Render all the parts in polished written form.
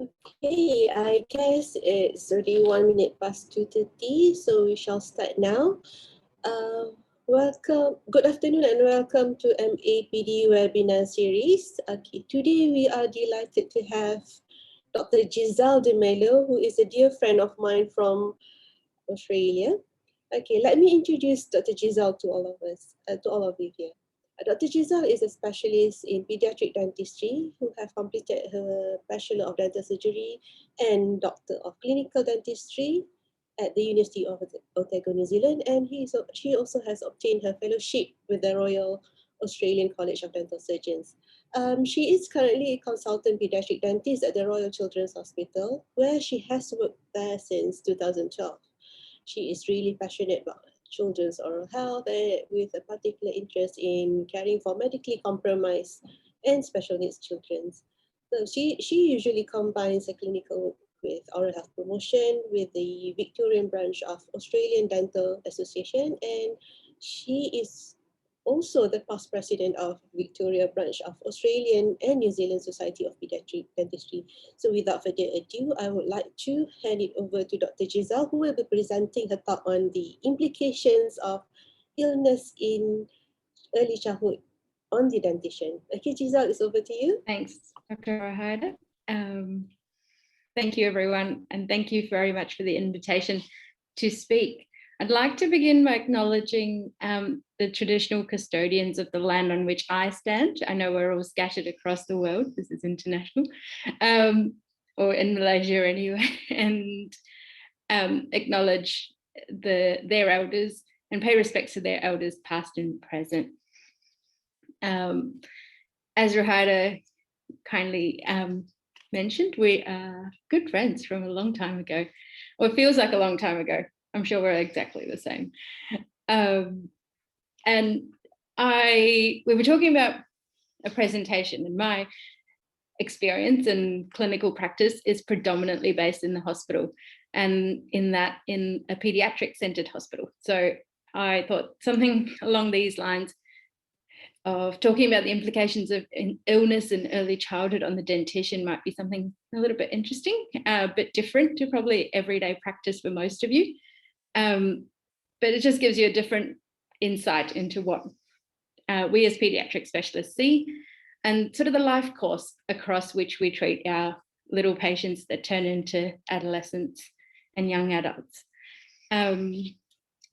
Okay, I guess it's already 1 minute past 2:30, so we shall start now. Welcome, good afternoon and welcome to MAPD webinar series. Okay, today we are delighted to have Dr. Giselle de Mello, who is a dear friend of mine from Australia. Okay, let me introduce Dr. Giselle to all of us, to all of you here. Dr. Giselle is a specialist in pediatric dentistry who have completed her Bachelor of Dental Surgery and Doctor of Clinical Dentistry at the University of Otago, New Zealand, and she also has obtained her fellowship with the Royal Australian College of Dental Surgeons. She is currently a consultant pediatric dentist at the Royal Children's Hospital, where she has worked there since 2012. She is really passionate about children's oral health and with a particular interest in caring for medically compromised and special needs children. So she usually combines a clinical with oral health promotion with the Victorian branch of Australian Dental Association, and she is also the past president of Victoria branch of Australian and New Zealand Society of Pediatric Dentistry. So without further ado, I would like to hand it over to Dr. Giselle, who will be presenting her talk on the implications of illness in early childhood on the dentition. Okay, Giselle, it's over to you. Thanks, Dr. O'Hara. Thank you, everyone, and thank you very much for the invitation to speak. I'd like to begin by acknowledging the traditional custodians of the land on which I stand. I know we're all scattered across the world, this is international, or in Malaysia anyway, and acknowledge their elders and pay respects to their elders past and present. As Rahada kindly mentioned, we are good friends from a long time ago, or it feels like a long time ago. I'm sure we're exactly the same. And we were talking about a presentation, and my experience and clinical practice is predominantly based in the hospital, and in a pediatric centered hospital. So I thought something along these lines of talking about the implications of illness in early childhood on the dentition might be something a little bit interesting, but different to probably everyday practice for most of you. But it just gives you a different insight into what we as pediatric specialists see, and sort of the life course across which we treat our little patients that turn into adolescents and young adults.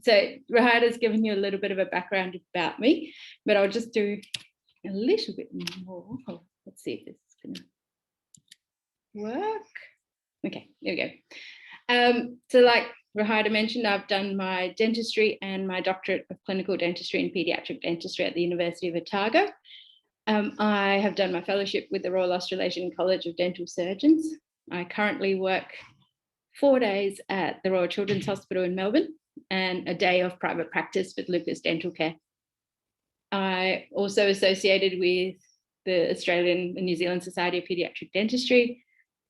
So Rahada's given you a little bit of a background about me, but I'll just do a little bit more. Oh, let's see if this is going to work. Okay, there we go. So like Rahada mentioned, I've done my dentistry and my doctorate of clinical dentistry and pediatric dentistry at the University of Otago. I have done my fellowship with the Royal Australasian College of Dental Surgeons. I currently work 4 days at the Royal Children's Hospital in Melbourne and a day of private practice with Lucas Dental Care. I also associated with the Australian and New Zealand Society of Pediatric Dentistry.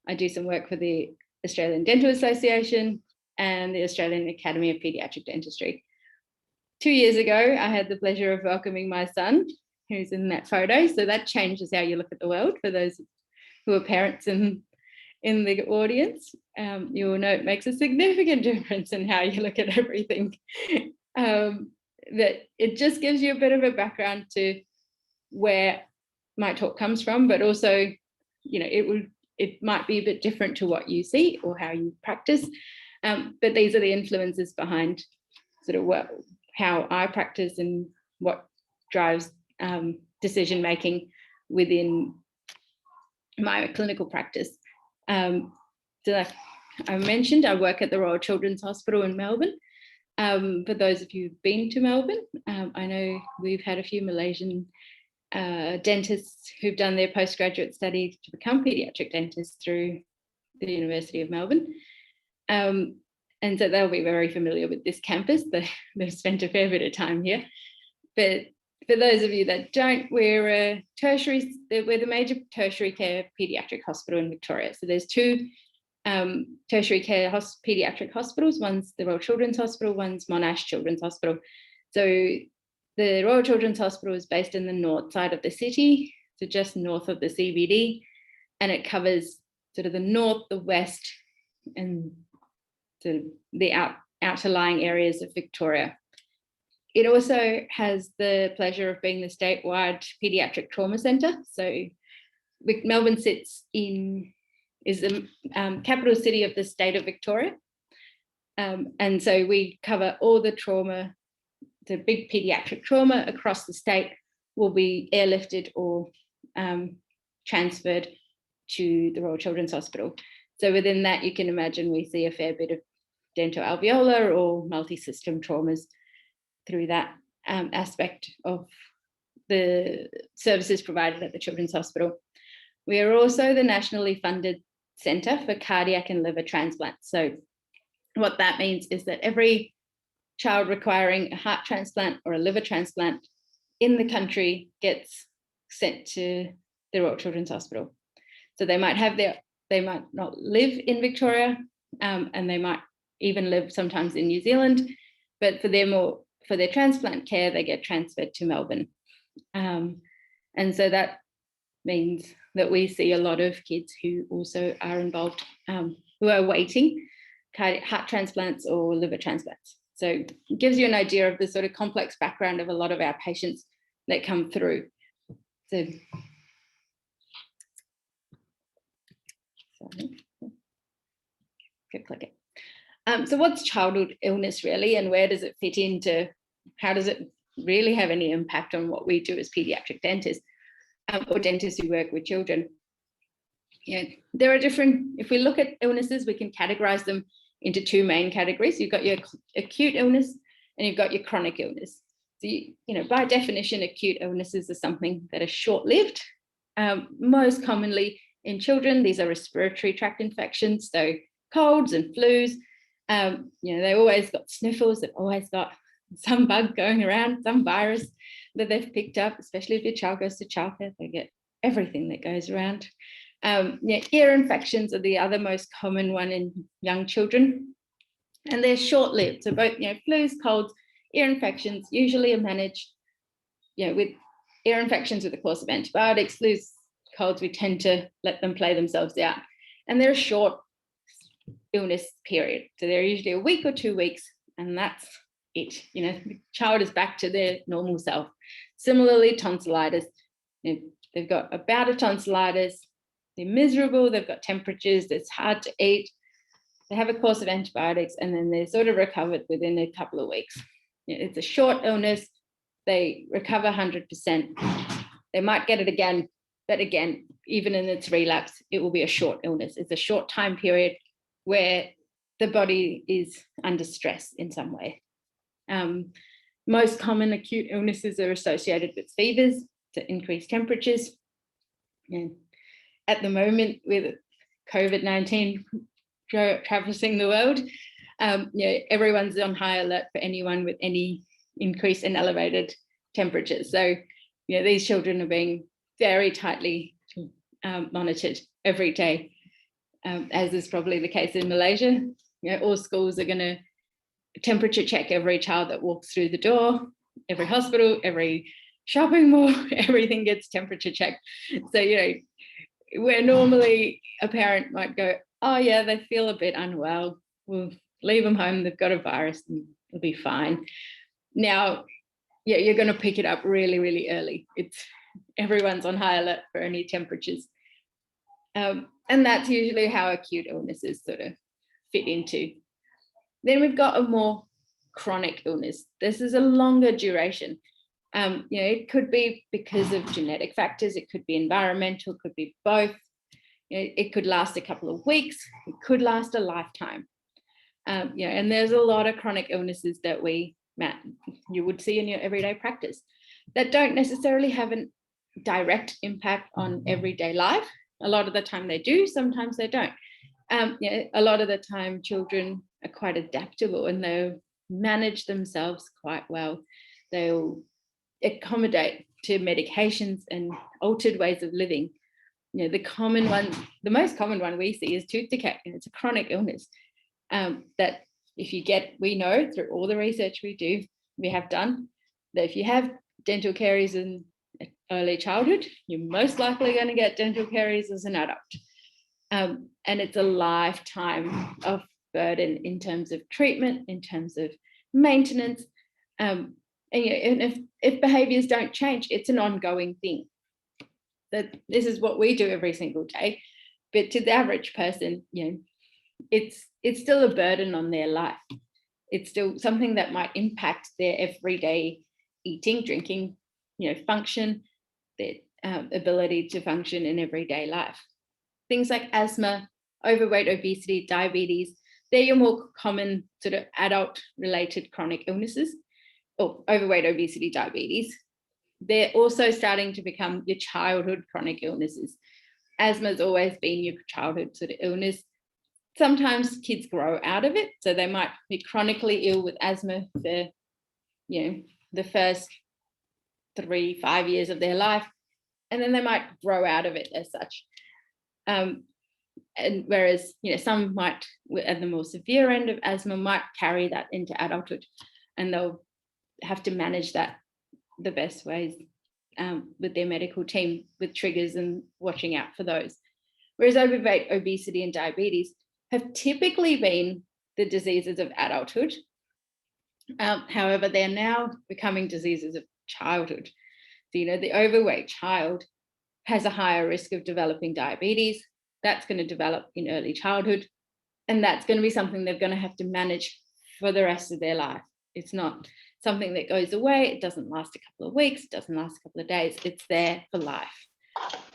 I do some work for the Australian Dental Association and the Australian Academy of Pediatric Dentistry. 2 years ago, I had the pleasure of welcoming my son, who's in that photo. So that changes how you look at the world for those who are parents in the audience. You'll know it makes a significant difference in how you look at everything. That it just gives you a bit of a background to where my talk comes from, but also, it might be a bit different to what you see or how you practice. But these are the influences behind sort of how I practice and what drives decision making within my clinical practice. So like I mentioned, I work at the Royal Children's Hospital in Melbourne. For those of you who've been to Melbourne, I know we've had a few Malaysian dentists who've done their postgraduate study to become pediatric dentists through the University of Melbourne. And so they'll be very familiar with this campus. They've spent a fair bit of time here. But for those of you that don't, we're the major tertiary care pediatric hospital in Victoria. So there's two tertiary care pediatric hospitals. One's the Royal Children's Hospital, one's Monash Children's Hospital. So the Royal Children's Hospital is based in the north side of the city, so just north of the CBD, and it covers sort of the north, the west, and the outerlying areas of Victoria. It also has the pleasure of being the statewide pediatric trauma centre. So Melbourne is the capital city of the state of Victoria. And so we cover all the trauma, the big pediatric trauma across the state will be airlifted or transferred to the Royal Children's Hospital. So within that, you can imagine we see a fair bit of dentoalveolar or multi-system traumas through that aspect of the services provided at the Children's Hospital. We are also the nationally funded centre for cardiac and liver transplants. So what that means is that every child requiring a heart transplant or a liver transplant in the country gets sent to the Royal Children's Hospital. So they might not live in Victoria, and they might even live sometimes in New Zealand, but for their transplant care, they get transferred to Melbourne. And so that means that we see a lot of kids who also are involved, who are waiting heart transplants or liver transplants. So it gives you an idea of the sort of complex background of a lot of our patients that come through. So, click it. So what's childhood illness really, and where does it fit into, how does it really have any impact on what we do as pediatric dentists or dentists who work with children? There are different, if we look at illnesses, we can categorize them into two main categories. You've got your acute illness and you've got your chronic illness. So, by definition, acute illnesses are something that are short-lived. Most commonly in children, these are respiratory tract infections, so colds and flus. They always got sniffles, they've always got some bug going around, some virus that they've picked up, especially if your child goes to childcare, they get everything that goes around. Ear infections are the other most common one in young children, and they're short-lived. So both, flus, colds, ear infections usually are managed, with ear infections with the course of antibiotics. Flus, colds, we tend to let them play themselves out, and they're a short illness period. So they're usually a week or 2 weeks, and that's it. The child is back to their normal self. Similarly, tonsillitis, they've got a bout of tonsillitis, they're miserable, they've got temperatures, it's hard to eat, they have a course of antibiotics, and then they're sort of recovered within a couple of weeks. It's a short illness, they recover 100%. They might get it again, but again, even in its relapse, it will be a short illness. It's a short time period where the body is under stress in some way. Most common acute illnesses are associated with fevers, so increased temperatures. And at the moment, with COVID-19 traversing the world, everyone's on high alert for anyone with any increase in elevated temperatures. So, these children are being very tightly monitored every day, as is probably the case in Malaysia. All schools are going to temperature check every child that walks through the door, every hospital, every shopping mall, everything gets temperature checked. So, where normally a parent might go, oh yeah, they feel a bit unwell, we'll leave them home, they've got a virus and it'll be fine. Now, you're going to pick it up really, really early. Everyone's on high alert for any temperatures. And that's usually how acute illnesses sort of fit into. Then we've got a more chronic illness. This is a longer duration. It could be because of genetic factors, it could be environmental, it could be both. It could last a couple of weeks, it could last a lifetime. And there's a lot of chronic illnesses that you would see in your everyday practice that don't necessarily have a direct impact on everyday life. A lot of the time they do, sometimes they don't. A lot of the time children are quite adaptable and they'll manage themselves quite well. They'll accommodate to medications and altered ways of living. The most common one we see is tooth decay, and it's a chronic illness that we know through all the research we have done, that if you have dental caries in early childhood, you're most likely going to get dental caries as an adult. And it's a lifetime of burden in terms of treatment, in terms of maintenance. And if behaviours don't change, it's an ongoing thing. That this is what we do every single day, but to the average person, it's still a burden on their life. It's still something that might impact their everyday eating, drinking, function, their ability to function in everyday life. Things like asthma, overweight, obesity, diabetes, they're your more common sort of adult-related chronic illnesses, or overweight, obesity, diabetes. They're also starting to become your childhood chronic illnesses. Asthma's always been your childhood sort of illness. Sometimes kids grow out of it, so they might be chronically ill with asthma for, the first 3-5 years of their life, and then they might grow out of it as such. And whereas, some might, at the more severe end of asthma, might carry that into adulthood, and they'll have to manage that the best ways with their medical team, with triggers and watching out for those. Whereas overweight, obesity, and diabetes have typically been the diseases of adulthood. However, they're now becoming diseases of childhood. So, the overweight child has a higher risk of developing diabetes. That's going to develop in early childhood, and that's going to be something they're going to have to manage for the rest of their life. It's not something that goes away. It doesn't last a couple of weeks. It doesn't last a couple of days. It's there for life.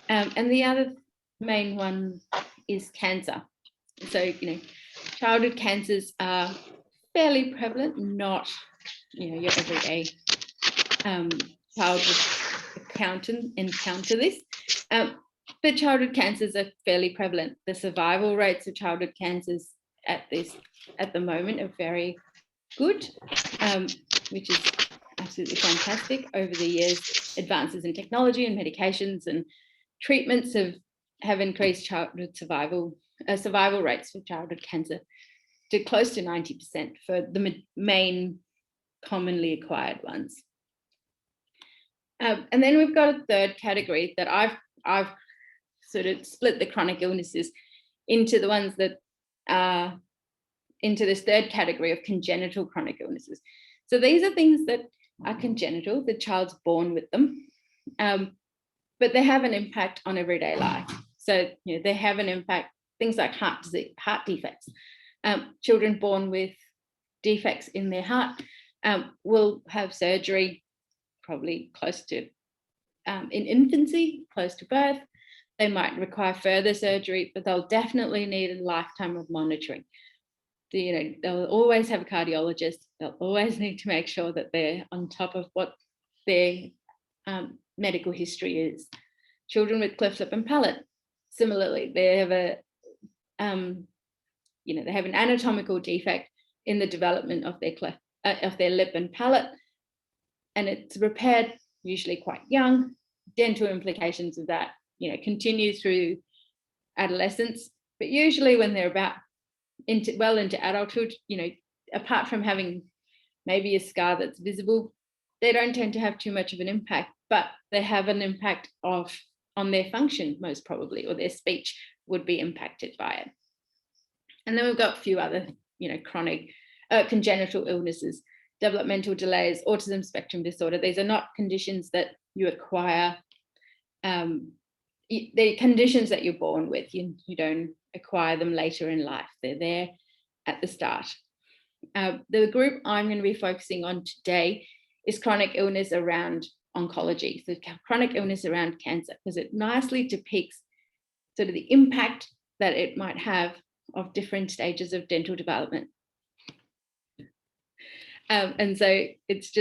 And the other main one is cancer. So, childhood cancers are fairly prevalent, not, your everyday child would encounter this. But childhood cancers are fairly prevalent. The survival rates of childhood cancers at the moment are very good, which is absolutely fantastic. Over the years, advances in technology and medications and treatments have increased childhood survival rates for childhood cancer to close to 90% for the main commonly acquired ones. And then we've got a third category that I've sort of split the chronic illnesses into the ones that are into this third category of congenital chronic illnesses. So these are things that are congenital, the child's born with them, but they have an impact on everyday life. So they have an impact, things like heart disease, heart defects. Children born with defects in their heart will have surgery probably close to, in infancy, close to birth. They might require further surgery, but they'll definitely need a lifetime of monitoring. They'll always have a cardiologist. They'll always need to make sure that they're on top of what their medical history is. Children with cleft lip and palate, similarly, they have they have an anatomical defect in the development of their lip and palate, and it's repaired usually quite young. Dental implications of that, continue through adolescence, but usually when they're about into adulthood, apart from having maybe a scar that's visible, they don't tend to have too much of an impact, but they have an impact on their function most probably, or their speech would be impacted by it. And then we've got a few other, chronic congenital illnesses, developmental delays, autism spectrum disorder. These are not conditions that you acquire. They're conditions that you're born with. You don't acquire them later in life. They're there at the start. The group I'm going to be focusing on today is chronic illness around oncology, so chronic illness around cancer, because it nicely depicts sort of the impact that it might have of different stages of dental development. And so it's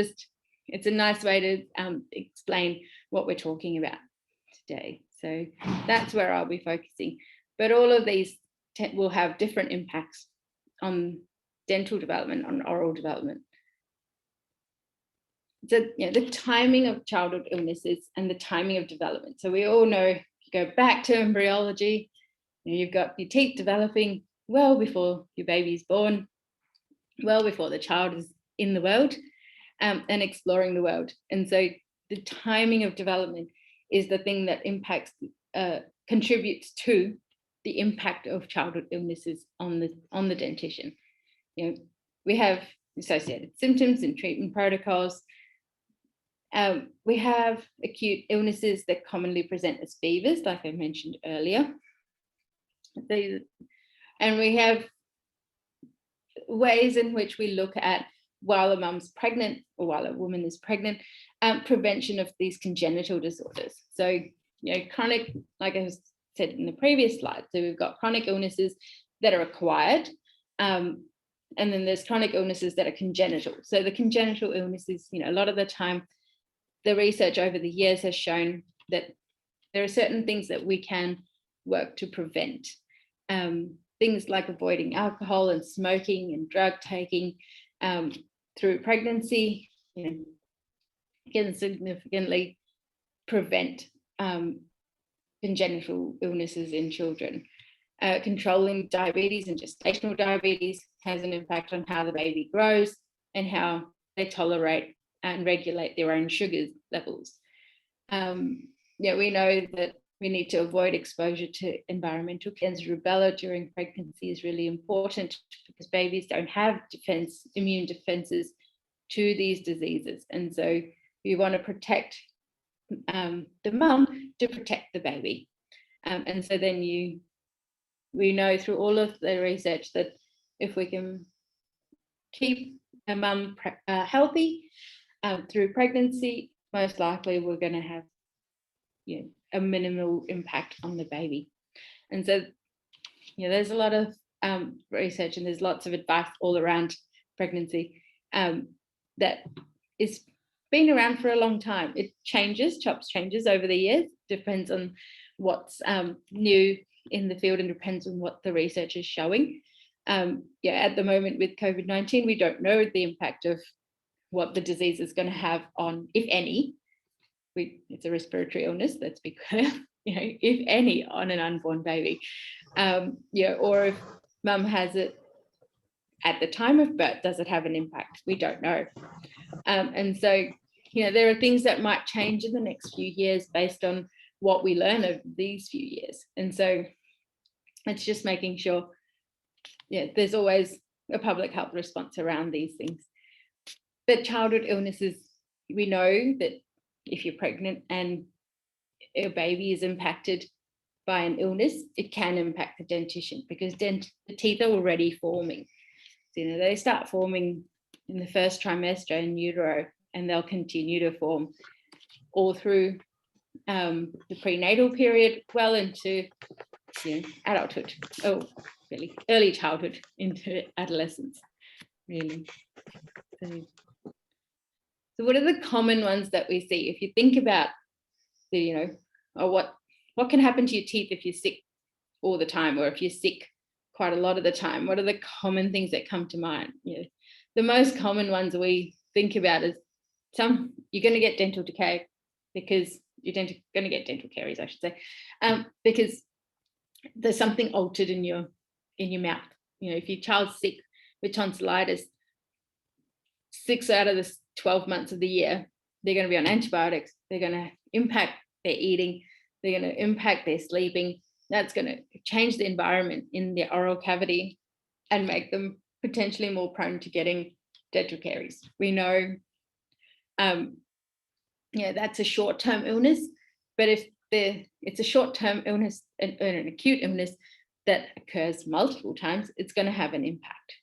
a nice way to explain what we're talking about today. So that's where I'll be focusing. But all of these will have different impacts on dental development, on oral development. So the timing of childhood illnesses and the timing of development. So we all know, if you go back to embryology, you've got your teeth developing well before your baby's born, well before the child is in the world and exploring the world. And so the timing of development is the thing that impacts, contributes to the impact of childhood illnesses on the dentition. We have associated symptoms and treatment protocols. We have acute illnesses that commonly present as fevers, like I mentioned earlier. And we have ways in which we look at, while a mum's pregnant or while a woman is pregnant, prevention of these congenital disorders. So, chronic, like I said in the previous slide, so we've got chronic illnesses that are acquired, and then there's chronic illnesses that are congenital. So the congenital illnesses, a lot of the time, the research over the years has shown that there are certain things that we can work to prevent. Things like avoiding alcohol and smoking and drug taking through pregnancy, can significantly prevent congenital illnesses in children. Controlling diabetes and gestational diabetes has an impact on how the baby grows and how they tolerate and regulate their own sugar levels. We know that we need to avoid exposure to environmental cancer. Rubella during pregnancy is really important because babies don't have immune defenses to these diseases. And so we want to protect the mum to protect the baby. And so then we know through all of the research that if we can keep a mum healthy through pregnancy, most likely we're going to have a minimal impact on the baby. And so there's a lot of research and there's lots of advice all around pregnancy that is been around for a long time. It CHOPS changes over the years, depends on what's new in the field and depends on what the research is showing. At the moment with COVID-19, we don't know the impact of what the disease is going to have on, if any, it's a respiratory illness, let's be clear, if any, on an unborn baby, or if mum has it at the time of birth, does it have an impact? We don't know. And so, there are things that might change in the next few years based on what we learn over these few years. And so it's just making sure, there's always a public health response around these things. But childhood illnesses, we know that if you're pregnant and a baby is impacted by an illness, it can impact the dentition because the teeth are already forming. So, they start forming in the first trimester in utero, and they'll continue to form all through the prenatal period, well into adulthood, really early childhood into adolescence, really. So what are the common ones that we see? If you think about what can happen to your teeth if you're sick all the time, or if you're sick quite a lot of the time, what are the common things that come to mind? The most common ones we think about is you're going to get dental decay because you're going to get dental caries, I should say, because there's something altered in your mouth. If your child's sick with tonsillitis, 6 out of the 12 months of the year, they're going to be on antibiotics. They're going to impact their eating. They're going to impact their sleeping. That's going to change the environment in their oral cavity and make them potentially more prone to getting dental caries. We know that's a short-term illness, but if it's a short-term illness and an acute illness that occurs multiple times, it's going to have an impact.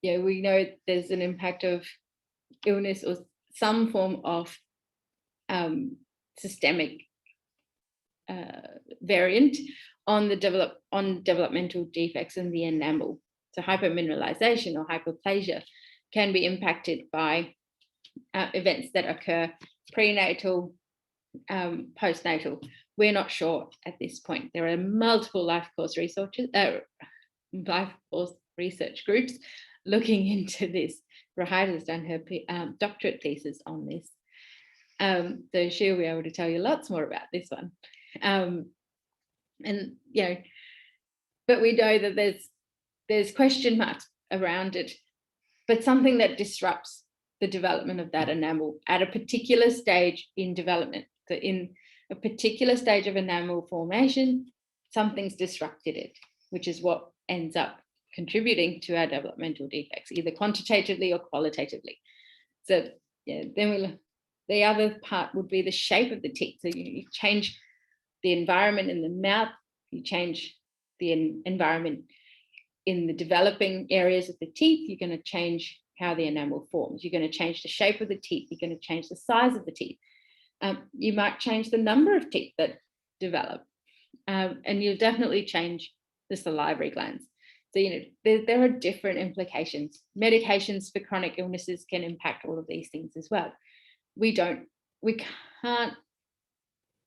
We know there's an impact of illness or some form of systemic variant on developmental defects in the enamel. So hypomineralization or hypoplasia can be impacted by events that occur prenatal, postnatal. We're not sure at this point. There are multiple life course research groups looking into this. Rahida has done her doctorate thesis on this. So she'll be able to tell you lots more about this one. But we know that there's question marks around it, but something that disrupts the development of that enamel at a particular stage in development. So in a particular stage of enamel formation, something's disrupted it, which is what ends up contributing to our developmental defects, either quantitatively or qualitatively. So yeah, then the other part would be the shape of the teeth. So you change the environment in the mouth, you change the environment in the developing areas of the teeth, you're going to change how the enamel forms. You're going to change the shape of the teeth. You're going to change the size of the teeth. You might change the number of teeth that develop. And you'll definitely change the salivary glands. So, there are different implications. Medications for chronic illnesses can impact all of these things as well. We can't,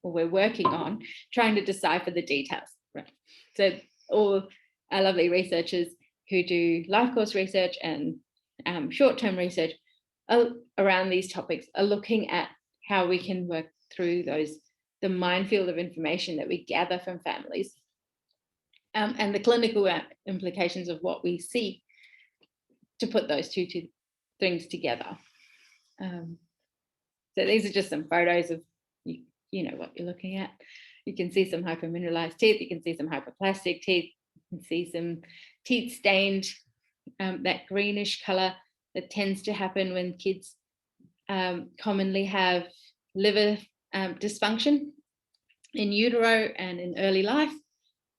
or we're working on trying to decipher the details, right? So all our lovely researchers who do life course research and short-term research around these topics are looking at how we can work through the minefield of information that we gather from families, and the clinical implications of what we see, to put those two things together. So these are just some photos of, you know what you're looking at. You can see some hypermineralized teeth, you can see some hyperplastic teeth, you can see some teeth stained, that greenish color that tends to happen when kids commonly have liver dysfunction in utero and in early life.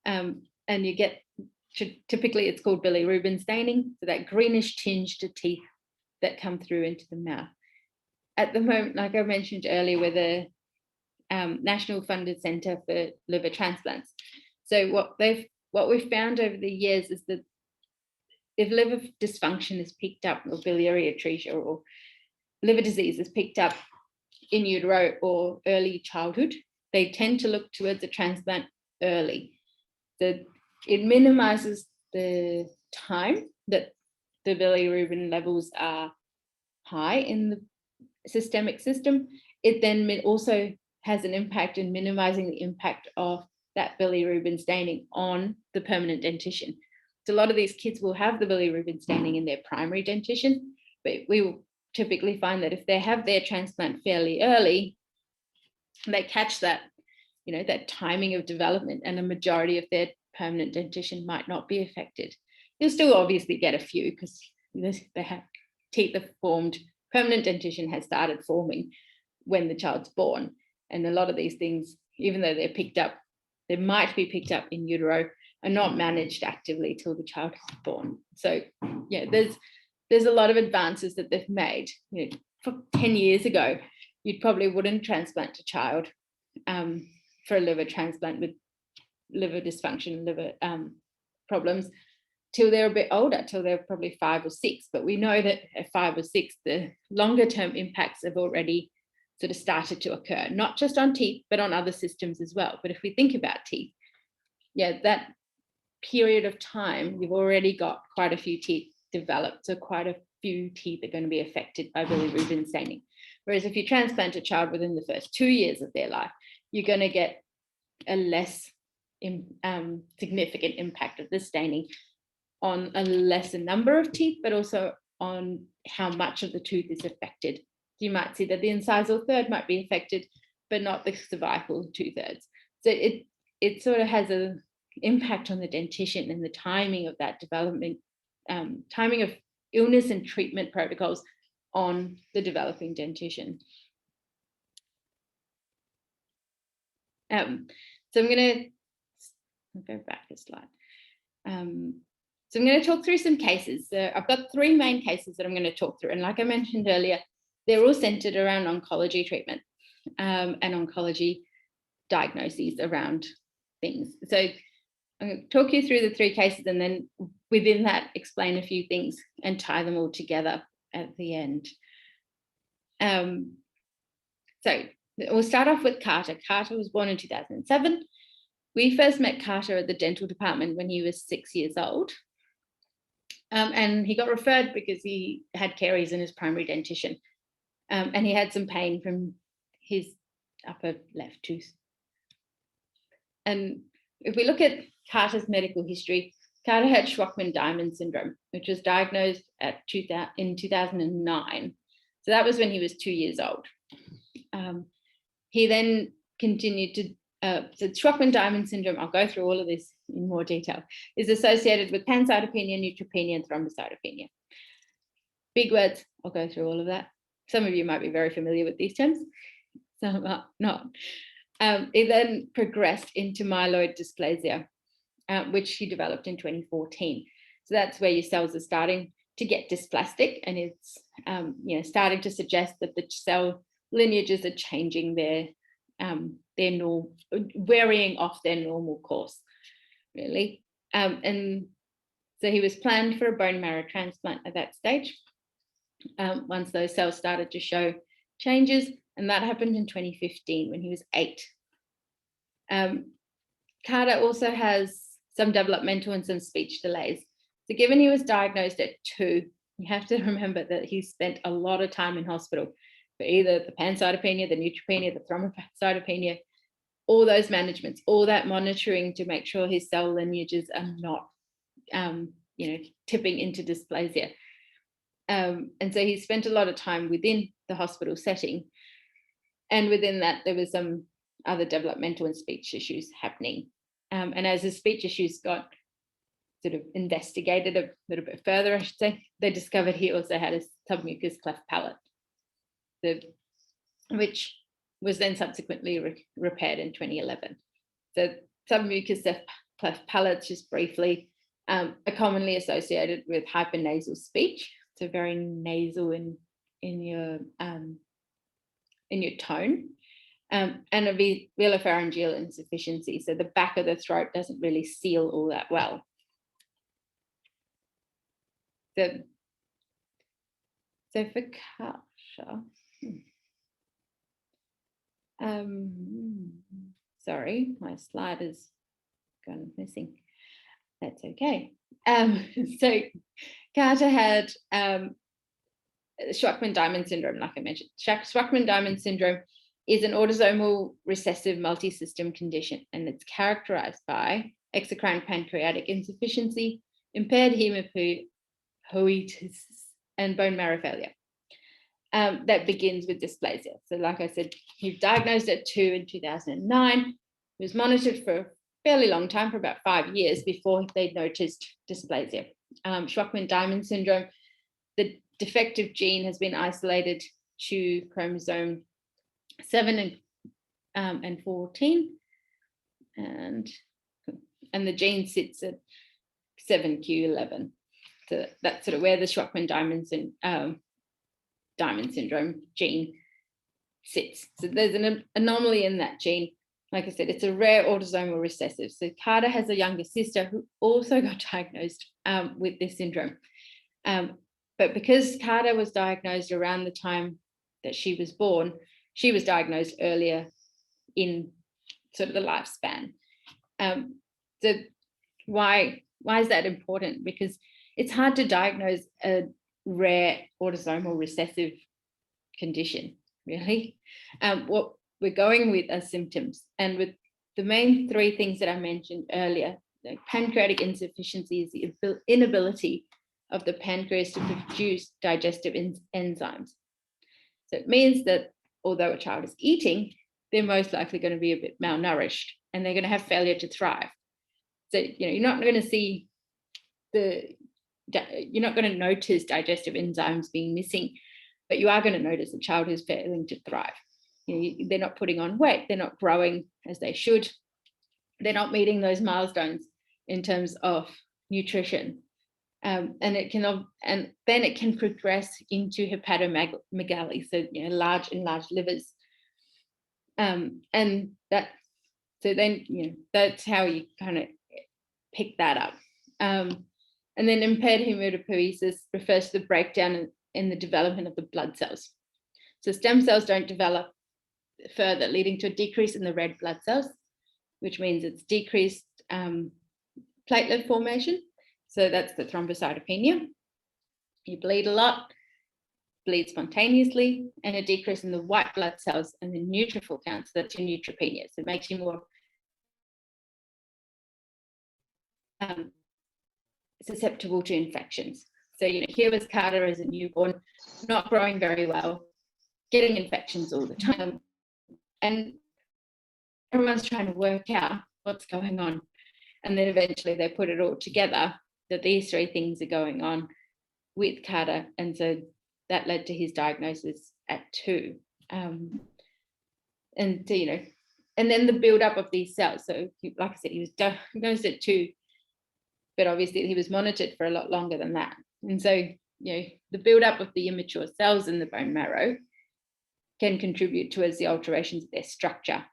And you get, typically it's called bilirubin staining, so that greenish tinge to teeth that come through into the mouth. At the moment, like I mentioned earlier, we're the National Funded Centre for Liver Transplants. So what we've found over the years is that if liver dysfunction is picked up, or biliary atresia or liver disease is picked up in utero or early childhood, they tend to look towards a transplant early. So it minimizes the time that the bilirubin levels are high in the systemic system. It then also has an impact in minimizing the impact of that bilirubin staining on the permanent dentition. So a lot of these kids will have the bilirubin staining in their primary dentition, but we will typically find that if they have their transplant fairly early, they catch that, that timing of development, and a majority of their permanent dentition might not be affected. You'll still obviously get a few because they have teeth that formed, permanent dentition has started forming when the child's born. And a lot of these things, even though they're picked up, they might be picked up in utero, are not managed actively till the child is born. So yeah, there's a lot of advances that they've made. For 10 years ago, you probably wouldn't transplant a child for a liver transplant with liver dysfunction, liver problems, till they're a bit older, till they're probably 5 or 6. But we know that at 5 or 6, the longer term impacts have already sort of started to occur, not just on teeth, but on other systems as well. But if we think about teeth, yeah, that period of time, you've already got quite a few teeth developed. So quite a few teeth are going to be affected by bilirubin staining. Whereas if you transplant a child within the first 2 years of their life, you're going to get a less significant impact of the staining on a lesser number of teeth, but also on how much of the tooth is affected. You might see that the incisal third might be affected, but not the cervical 2/3. So it sort of has an impact on the dentition and the timing of that development, timing of illness and treatment protocols on the developing dentition. So I'm going to go back a slide. So I'm going to talk through some cases. So I've got 3 main cases that I'm going to talk through. And like I mentioned earlier, they're all centered around oncology treatment and oncology diagnoses around things. So I'm going to talk you through the 3 cases, and then within that explain a few things and tie them all together at the end. So we'll start off with Carter. Carter was born in 2007. We first met Carter at the dental department when he was 6 years old. And he got referred because he had caries in his primary dentition. And he had some pain from his upper left tooth. And if we look at Carter's medical history, Carter had Schweckman-Diamond syndrome, which was diagnosed in 2009. So that was when he was 2 years old. He then continued to So Schweckman-Diamond syndrome, I'll go through all of this in more detail, is associated with pancytopenia, neutropenia, and thrombocytopenia. Big words, I'll go through all of that. Some of you might be very familiar with these terms, some are not. It then progressed into myeloid dysplasia, which he developed in 2014. So that's where your cells are starting to get dysplastic, and it's starting to suggest that the cell lineages are changing their normal, varying off their normal course, really. And so he was planned for a bone marrow transplant at that stage, once those cells started to show changes, and that happened in 2015 when he was 8. Carter also has some developmental and some speech delays. So given he was diagnosed at 2, you have to remember that he spent a lot of time in hospital for either the pancytopenia, the neutropenia, the thrombocytopenia, all those managements, all that monitoring to make sure his cell lineages are not, tipping into dysplasia. And so he spent a lot of time within the hospital setting. And within that, there was some other developmental and speech issues happening. And as his speech issues got sort of investigated a little bit further, I should say, they discovered he also had a submucous cleft palate, which was then subsequently repaired in 2011. So submucous cleft palates, just briefly, are commonly associated with hypernasal speech. So very nasal in your tone, and a velopharyngeal insufficiency. So the back of the throat doesn't really seal all that well. So for Kasha, sorry, my slide has gone missing. That's okay. So Carter had Schweckman-Diamond syndrome, like I mentioned. Schweckman-Diamond syndrome is an autosomal recessive multisystem condition, and it's characterized by exocrine pancreatic insufficiency, impaired hemorrhages, and bone marrow failure. That begins with dysplasia. So like I said, he was diagnosed at 2 in 2009, he was monitored for a fairly long time, for about 5 years before they noticed dysplasia. Schweckman-Diamond syndrome, the defective gene has been isolated to chromosome 7 and 14, and the gene sits at 7q11. So that's sort of where the Schweckman-Diamond syndrome gene sits. So there's an anomaly in that gene. Like I said, it's a rare autosomal recessive. So Carter has a younger sister who also got diagnosed with this syndrome. But because Carter was diagnosed around the time that she was born, she was diagnosed earlier in sort of the lifespan. So why is that important? Because it's hard to diagnose a rare autosomal recessive condition, really. What we're going with are symptoms, and with the main 3 things that I mentioned earlier, like pancreatic insufficiency is the inability of the pancreas to produce digestive enzymes. So it means that although a child is eating, they're most likely going to be a bit malnourished, and they're going to have failure to thrive. So you're not going to see you're not going to notice digestive enzymes being missing, but you are going to notice a child who's failing to thrive. They're not putting on weight, they're not growing as they should, they're not meeting those milestones in terms of nutrition, and then it can progress into hepatomegaly, so enlarged livers, and that's how you kind of pick that up. And then impaired hematopoiesis refers to the breakdown in the development of the blood cells. So stem cells don't develop further, leading to a decrease in the red blood cells, which means it's decreased platelet formation. So that's the thrombocytopenia. You bleed a lot, bleed spontaneously, and a decrease in the white blood cells and the neutrophil counts. That's your neutropenia. So it makes you more susceptible to infections. So here was Carter as a newborn, not growing very well, getting infections all the time. And everyone's trying to work out what's going on. And then eventually they put it all together that these three things are going on with Carter. And so that led to his diagnosis at 2. And so, you know, and then the buildup of these cells. So like I said, he was diagnosed at 2, but obviously he was monitored for a lot longer than that. And so, you know, the buildup of the immature cells in the bone marrow can contribute towards the alterations of their structure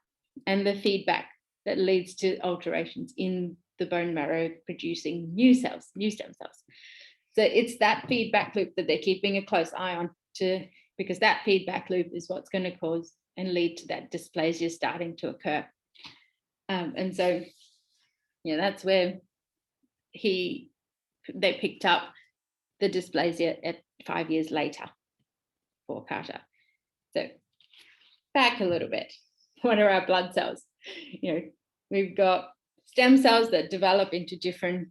and the feedback that leads to alterations in the bone marrow producing new cells, new stem cells. So it's that feedback loop that they're keeping a close eye on, because that feedback loop is what's going to cause and lead to that dysplasia starting to occur. And so, yeah, that's where they picked up the dysplasia at 5 years later for Carter. So back a little bit. What are our blood cells? You know, we've got stem cells that develop into different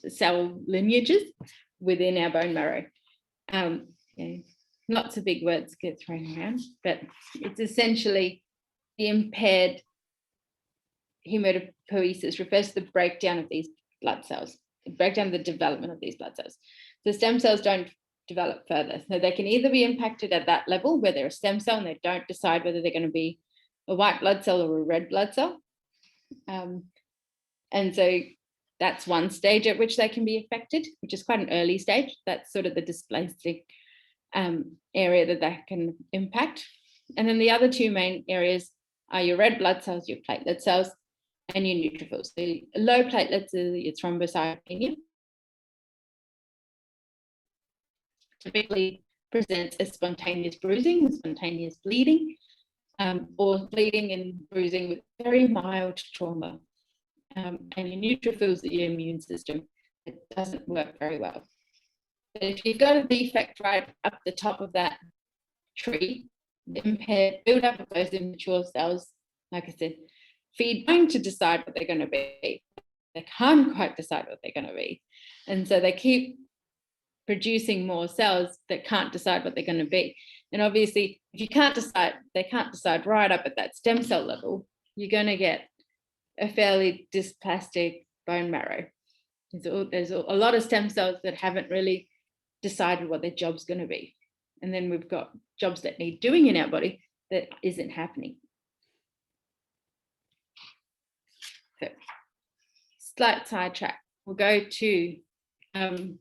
cell lineages within our bone marrow. You know, lots of big words get thrown around, but it's essentially the impaired hematopoiesis refers to the breakdown of these blood cells, the breakdown of the development of these blood cells. The stem cells don't develop further. So they can either be impacted at that level where they're a stem cell and they don't decide whether they're going to be a white blood cell or a red blood cell. And so that's one stage at which they can be affected, which is quite an early stage. That's sort of the dysplastic area that they can impact. And then the other two main areas are your red blood cells, your platelet cells, and your neutrophils. So low platelets is your thrombocytopenia. Typically presents as spontaneous bruising, spontaneous bleeding, or bleeding and bruising with very mild trauma. And your neutrophils are your immune system. It doesn't work very well. But if you've got a defect right up the top of that tree, the impaired buildup of those immature cells, like I said, trying to decide what they're going to be. They can't quite decide what they're going to be. And so they keep producing more cells that can't decide what they're going to be. And obviously, if you can't decide, they can't decide right up at that stem cell level, you're going to get a fairly dysplastic bone marrow. There's a lot of stem cells that haven't really decided what their job's going to be. And then we've got jobs that need doing in our body that isn't happening. So, slight sidetrack. We'll go to, oh,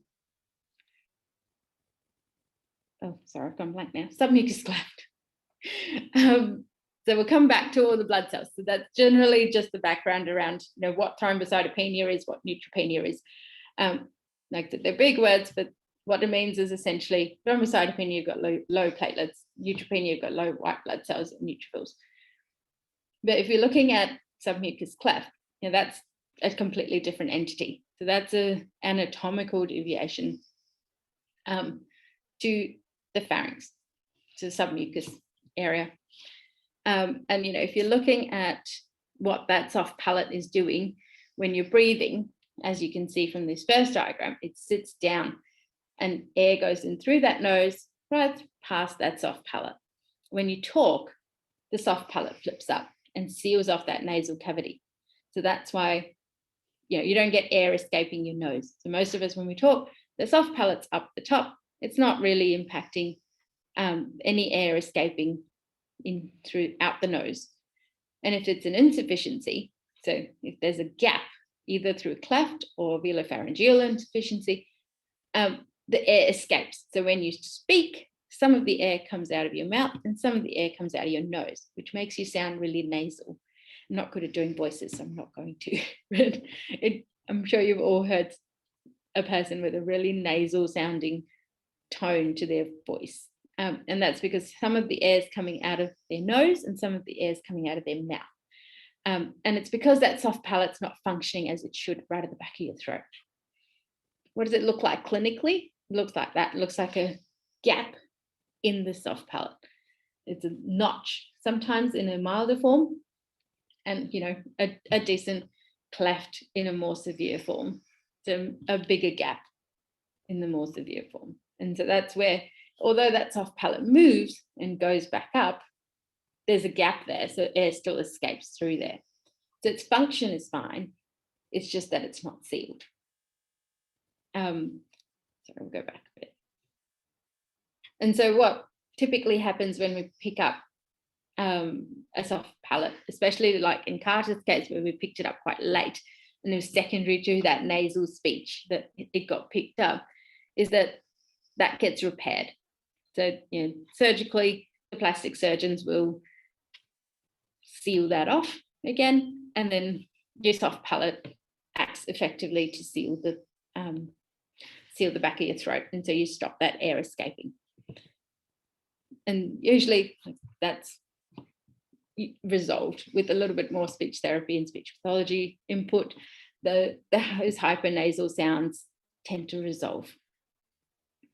sorry, I've gone blank now. Submucous gland. So we'll come back to all the blood cells. So that's generally just the background around, you know, what thrombocytopenia is, what neutropenia is. Like they're big words, but what it means is essentially thrombocytopenia, you've got low platelets, neutropenia, you've got low white blood cells and neutrophils. But if you're looking at submucous cleft, you know, that's a completely different entity. So that's an anatomical deviation to the pharynx, to the submucous area. And, you know, if you're looking at what that soft palate is doing when you're breathing, as you can see from this first diagram, it sits down and air goes in through that nose, right past that soft palate. When you talk, the soft palate flips up and seals off that nasal cavity. So that's why, you know, you don't get air escaping your nose. So most of us, when we talk, the soft palate's up the top. It's not really impacting any air escaping in throughout the nose. And if it's an insufficiency, so if there's a gap, either through a cleft or velopharyngeal insufficiency, the air escapes. So when you speak, some of the air comes out of your mouth and some of the air comes out of your nose, which makes you sound really nasal. I'm not good at doing voices, so I'm not going to. But I'm sure you've all heard a person with a really nasal sounding tone to their voice. And that's because some of the air is coming out of their nose and some of the air is coming out of their mouth. And it's because that soft palate's not functioning as it should right at the back of your throat. What does it look like clinically? It looks like that. It looks like a gap in the soft palate. It's a notch, sometimes in a milder form, and, you know, a decent cleft in a more severe form. So a bigger gap in the more severe form. And so that's where, although that soft palate moves and goes back up, there's a gap there, so air still escapes through there. So its function is fine. It's just that it's not sealed. Sorry, we'll go back a bit. And so what typically happens when we pick up a soft palate, especially like in Carter's case where we picked it up quite late and it was secondary to that nasal speech that it got picked up, is that gets repaired. So, you know, surgically, the plastic surgeons will seal that off again, and then your soft palate acts effectively to seal the back of your throat, and so you stop that air escaping. And usually that's resolved with a little bit more speech therapy and speech pathology input. Those hypernasal sounds tend to resolve,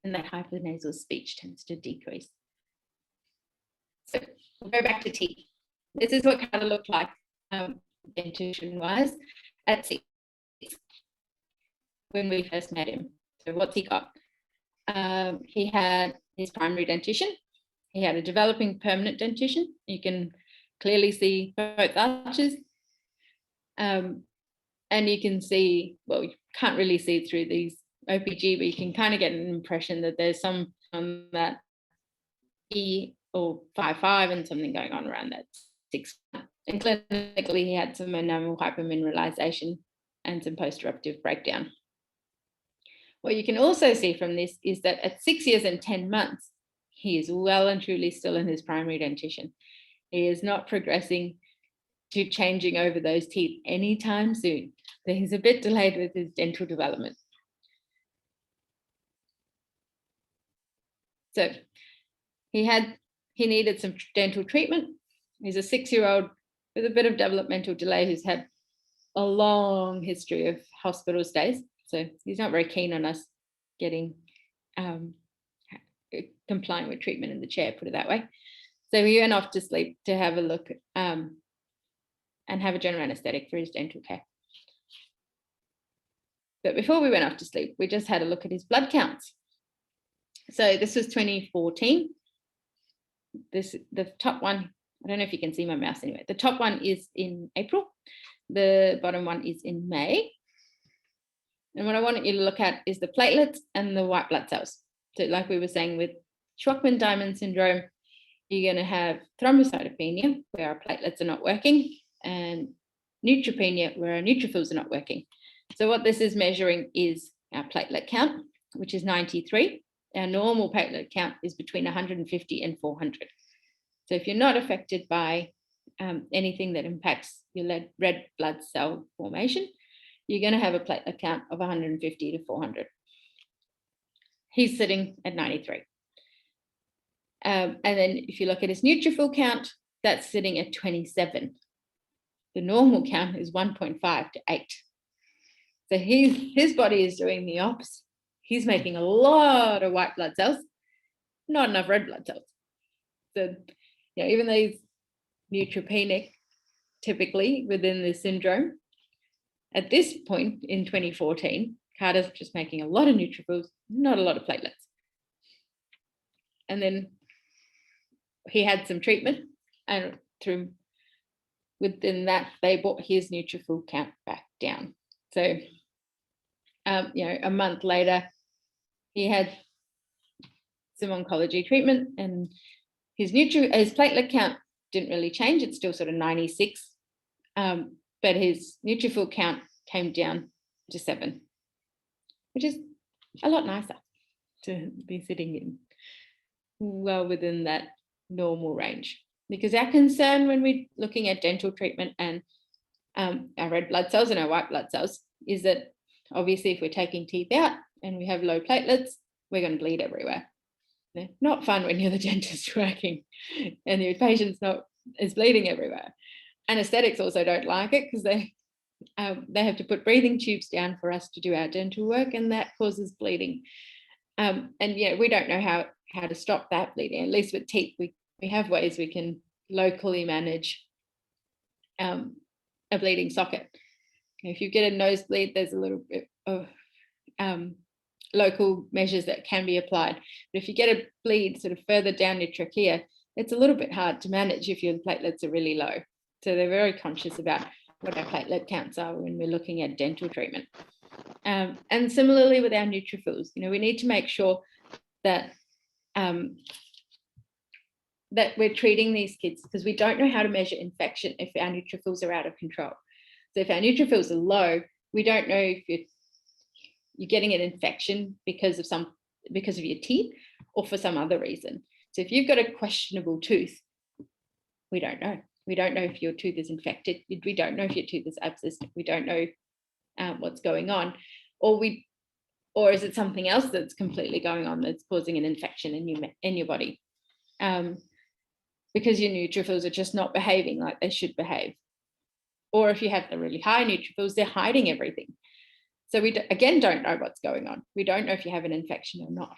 and that hypernasal speech tends to decrease. So we'll go back to teeth. This is what Carter looked like dentition-wise at 6 when we first met him. So what's he got? He had his primary dentition. He had a developing permanent dentition. You can clearly see both arches. And you can see, well, you can't really see through these OPG, but you can kind of get an impression that there's some on that E or 5.5 and something going on around that 6. And clinically, he had some enamel hypermineralization and some post-eruptive breakdown. What you can also see from this is that at 6 years and 10 months, he is well and truly still in his primary dentition. He is not progressing to changing over those teeth anytime soon. So he's a bit delayed with his dental development. So he needed some dental treatment. He's a 6-year-old with a bit of developmental delay who's had a long history of hospital stays. So he's not very keen on us getting complying with treatment in the chair, put it that way. So he went off to sleep to have a look and have a general anesthetic for his dental care. But before we went off to sleep, we just had a look at his blood counts. So this was 2014. The top one, I don't know if you can see my mouse anyway. The top one is in April. The bottom one is in May. And what I want you to look at is the platelets and the white blood cells. So like we were saying with Schweckman diamond syndrome, you're going to have thrombocytopenia, where our platelets are not working, and neutropenia, where our neutrophils are not working. So what this is measuring is our platelet count, which is 93. Our normal platelet count is between 150 and 400. So if you're not affected by anything that impacts your red blood cell formation, you're going to have a platelet count of 150 to 400. He's sitting at 93. And then if you look at his neutrophil count, that's sitting at 27. The normal count is 1.5 to 8. So his body is doing the opposite. He's making a lot of white blood cells, not enough red blood cells. So, you know, even though he's neutropenic typically within this syndrome, at this point in 2014, Carter's just making a lot of neutrophils, not a lot of platelets. And then he had some treatment, and within that, they brought his neutrophil count back down. So, you know, a month later, he had some oncology treatment, and his platelet count didn't really change. It's still sort of 96, but his neutrophil count came down to 7, which is a lot nicer to be sitting in, well within that normal range. Because our concern when we're looking at dental treatment and our red blood cells and our white blood cells is that obviously if we're taking teeth out and we have low platelets, we're going to bleed everywhere. Not fun when you're the dentist working and your patient's is bleeding everywhere. Anesthetics also don't like it because they have to put breathing tubes down for us to do our dental work, and that causes bleeding. And yeah, we don't know how to stop that bleeding. At least with teeth, we have ways we can locally manage a bleeding socket. If you get a nosebleed, there's a little bit of local measures that can be applied. But if you get a bleed sort of further down your trachea, it's a little bit hard to manage if your platelets are really low. So they're very conscious about what our platelet counts are when we're looking at dental treatment. And similarly with our neutrophils, we need to make sure that that we're treating these kids, because we don't know how to measure infection if our neutrophils are out of control. So if our neutrophils are low, we don't know if you're getting an infection because of your teeth or for some other reason. So if you've got a questionable tooth, we don't know. We don't know if your tooth is infected. We don't know if your tooth is abscessed. We don't know what's going on, or is it something else that's completely going on that's causing an infection in your body, because your neutrophils are just not behaving like they should behave. Or if you have the really high neutrophils, they're hiding everything. So we again don't know what's going on. We don't know if you have an infection or not.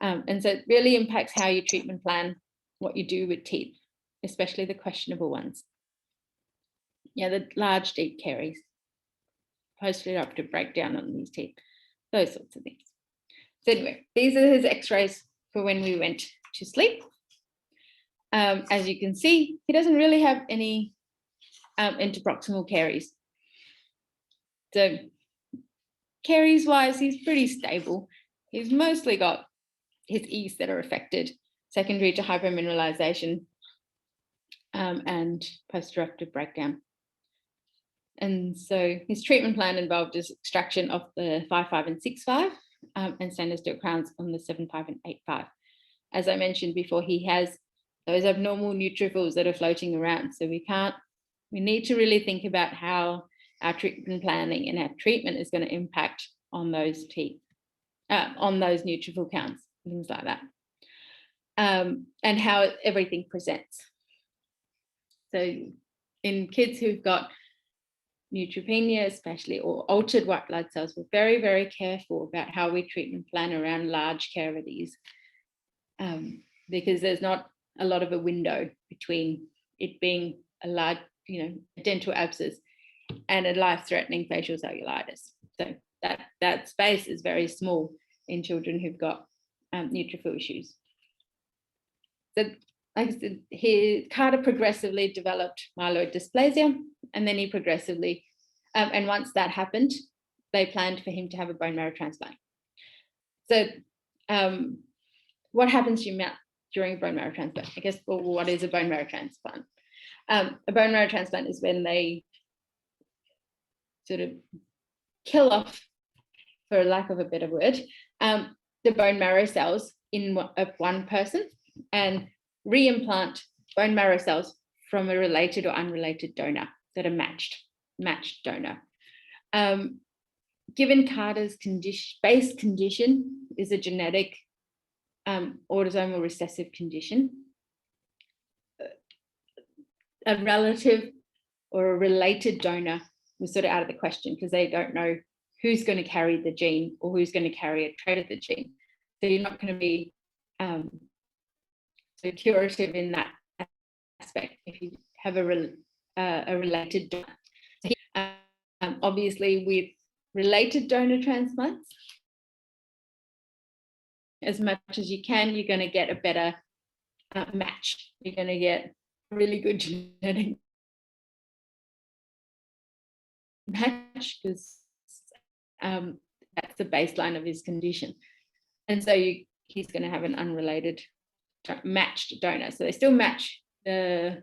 And so it really impacts how you treatment plan, what you do with teeth, especially the questionable ones. Yeah, the large, deep caries, post-eruptive breakdown on these teeth, those sorts of things. So anyway, these are his x-rays for when we went to sleep. As you can see, he doesn't really have any interproximal caries. So caries-wise, he's pretty stable. He's mostly got his ears that are affected, secondary to hypomineralization and post-eruptive breakdown. And so his treatment plan involved his extraction of the 5-5 and 6-5 and standard steel crowns on the 7-5 and 8-5. As I mentioned before, he has those abnormal neutrophils that are floating around. So we need to really think about how our treatment planning and our treatment is going to impact on those teeth, on those neutrophil counts, things like that, and how everything presents. So in kids who've got neutropenia especially, or altered white blood cells, we're very, very careful about how we treatment plan around large cavities, because there's not a lot of a window between it being a large, a dental abscess and a life-threatening facial cellulitis. So that space is very small in children who've got neutrophil issues. So like I said, Carter progressively developed myeloid dysplasia, and then he progressively, and once that happened, they planned for him to have a bone marrow transplant. So what happens to your mouth during a bone marrow transplant? I guess, well, what is a bone marrow transplant? A bone marrow transplant is when they sort of kill off, for lack of a better word, the bone marrow cells of one person and reimplant bone marrow cells from a related or unrelated donor that are matched donor. Given Carter's base condition is a genetic autosomal recessive condition, a relative or a related donor was sort of out of the question, because they don't know who's going to carry the gene or who's going to carry a trait of the gene. So you're not going to be so curative in that aspect if you have a related donor. Obviously, with related donor transplants, as much as you can, you're going to get a better match. You're going to get a really good genetic match, because that's the baseline of his condition. And so he's going to have an unrelated matched donor. So they still match the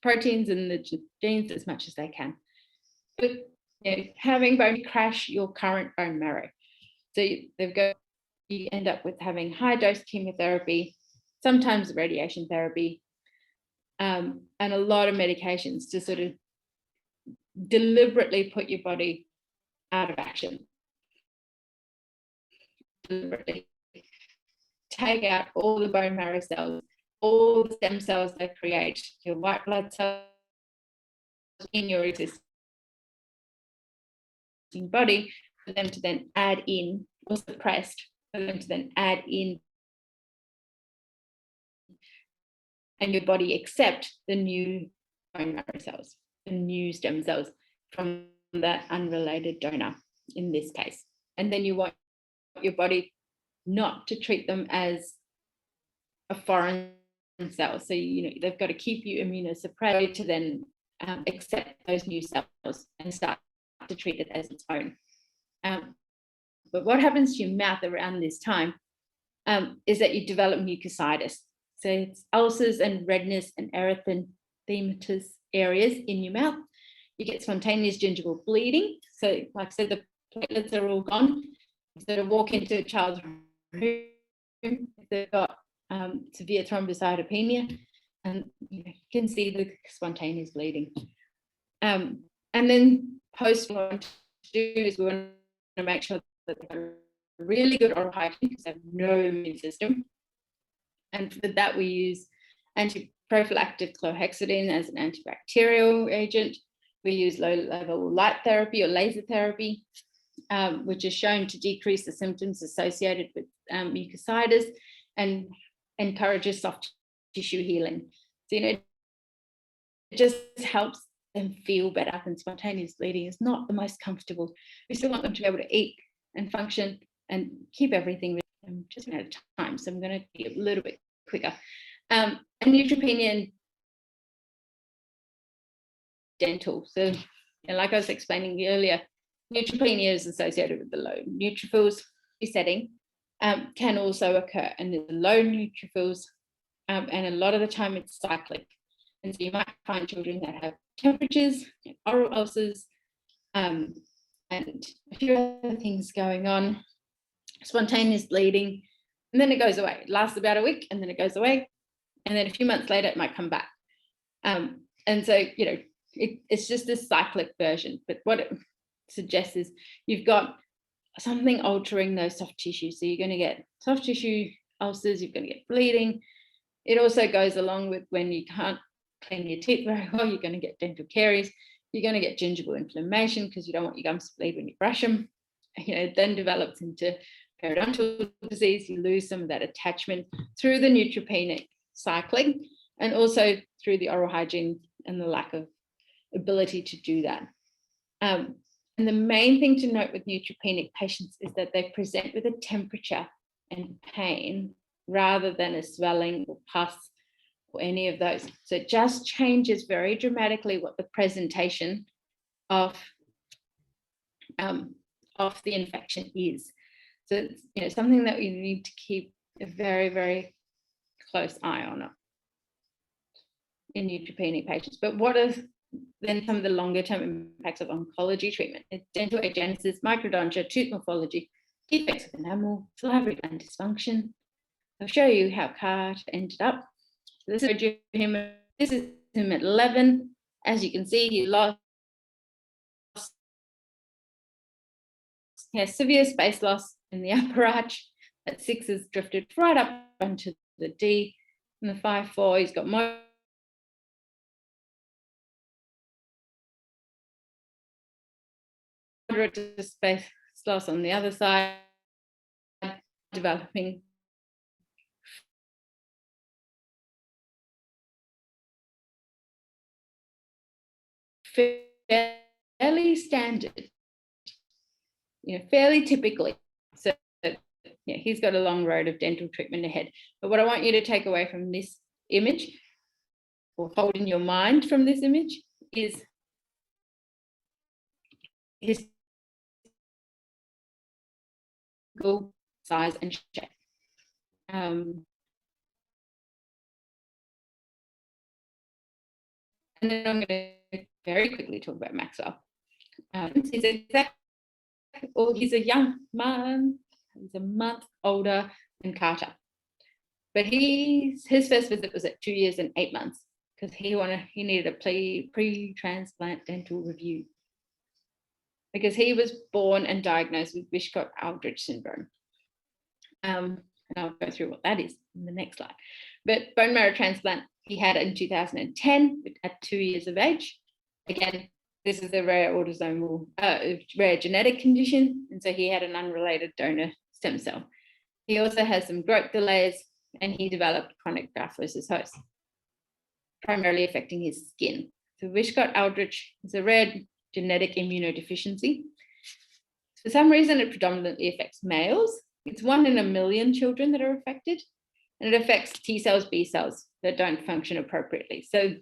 proteins and the genes as much as they can. But having bone crash your current bone marrow. So you end up with having high dose chemotherapy, sometimes radiation therapy, and a lot of medications to sort of deliberately put your body out of action. Deliberately take out all the bone marrow cells, all the stem cells they create, your white blood cells in your existing body, for them to then add in, or suppressed, for them to then add in, and your body accept the new bone marrow cells, the new stem cells from that unrelated donor in this case. And then you want your body not to treat them as a foreign cells. So, they've got to keep you immunosuppressed to then accept those new cells and start to treat it as its own. But what happens to your mouth around this time is that you develop mucositis. So it's ulcers and redness and erythematous areas in your mouth. You get spontaneous gingival bleeding. So like I said, the platelets are all gone. So to walk into a child's room, if they've got severe thrombocytopenia, and you can see the spontaneous bleeding. And then post what we want to do is we want to make sure that they've got a really good oral hygiene because they have no immune system. And for that, we use antiprophylactic chlorhexidine as an antibacterial agent. We use low-level light therapy or laser therapy, which is shown to decrease the symptoms associated with mucositis and encourages soft tissue healing. So, it just helps them feel better, and spontaneous bleeding is not the most comfortable. We still want them to be able to eat and function and keep everything. I'm just out of time, so I'm going to be a little bit quicker. And neutropenia and dental. So, like I was explaining earlier, neutropenia is associated with the low neutrophils setting, can also occur, and the low neutrophils, and a lot of the time it's cyclic. And so you might find children that have temperatures, oral ulcers, and a few other things going on, spontaneous bleeding, and then it goes away. It lasts about a week, and then it goes away, and then a few months later it might come back. And so, it's just a cyclic version. But what it suggests is you've got something altering those soft tissues. So you're going to get soft tissue ulcers, you're going to get bleeding. It also goes along with when you can't clean your teeth very well, you're going to get dental caries, you're going to get gingival inflammation because you don't want your gums to bleed when you brush them. It then develops into periodontal disease. You lose some of that attachment through the neutropenic cycling, and also through the oral hygiene and the lack of ability to do that. And the main thing to note with neutropenic patients is that they present with a temperature and pain rather than a swelling or pus or any of those. So it just changes very dramatically what the presentation of the infection is. So it's something that we need to keep a very, very close eye on in neutropenic patients. But what are then some of the longer term impacts of oncology treatment? It's dental agenesis, microdontia, tooth morphology, defects of enamel, salivary gland dysfunction. I'll show you how Carter ended up. So this is him. This is him at 11. As you can see, he has severe space loss in the upper arch. At 6 has drifted right up onto the D. And the 5-4, he's got moderate space loss on the other side, developing fairly standard, fairly typically. So yeah, he's got a long road of dental treatment ahead. But what I want you to take away from this image, or hold in your mind from this image, is his size and shape. And then I'm going to very quickly talk about Maxwell. He's a young man. He's a month older than Carter, but his first visit was at 2 years and 8 months because he needed a pre-transplant dental review because he was born and diagnosed with Wiskott-Aldrich syndrome. And I'll go through what that is in the next slide. But bone marrow transplant he had in 2010 at 2 years of age. Again, this is a rare autosomal, rare genetic condition, and so he had an unrelated donor stem cell. He also has some growth delays, and he developed chronic graft-versus-host, primarily affecting his skin. So Wiskott-Aldrich is a rare genetic immunodeficiency. For some reason, it predominantly affects males. It's 1 in a million children that are affected, and it affects T cells, B cells that don't function appropriately. So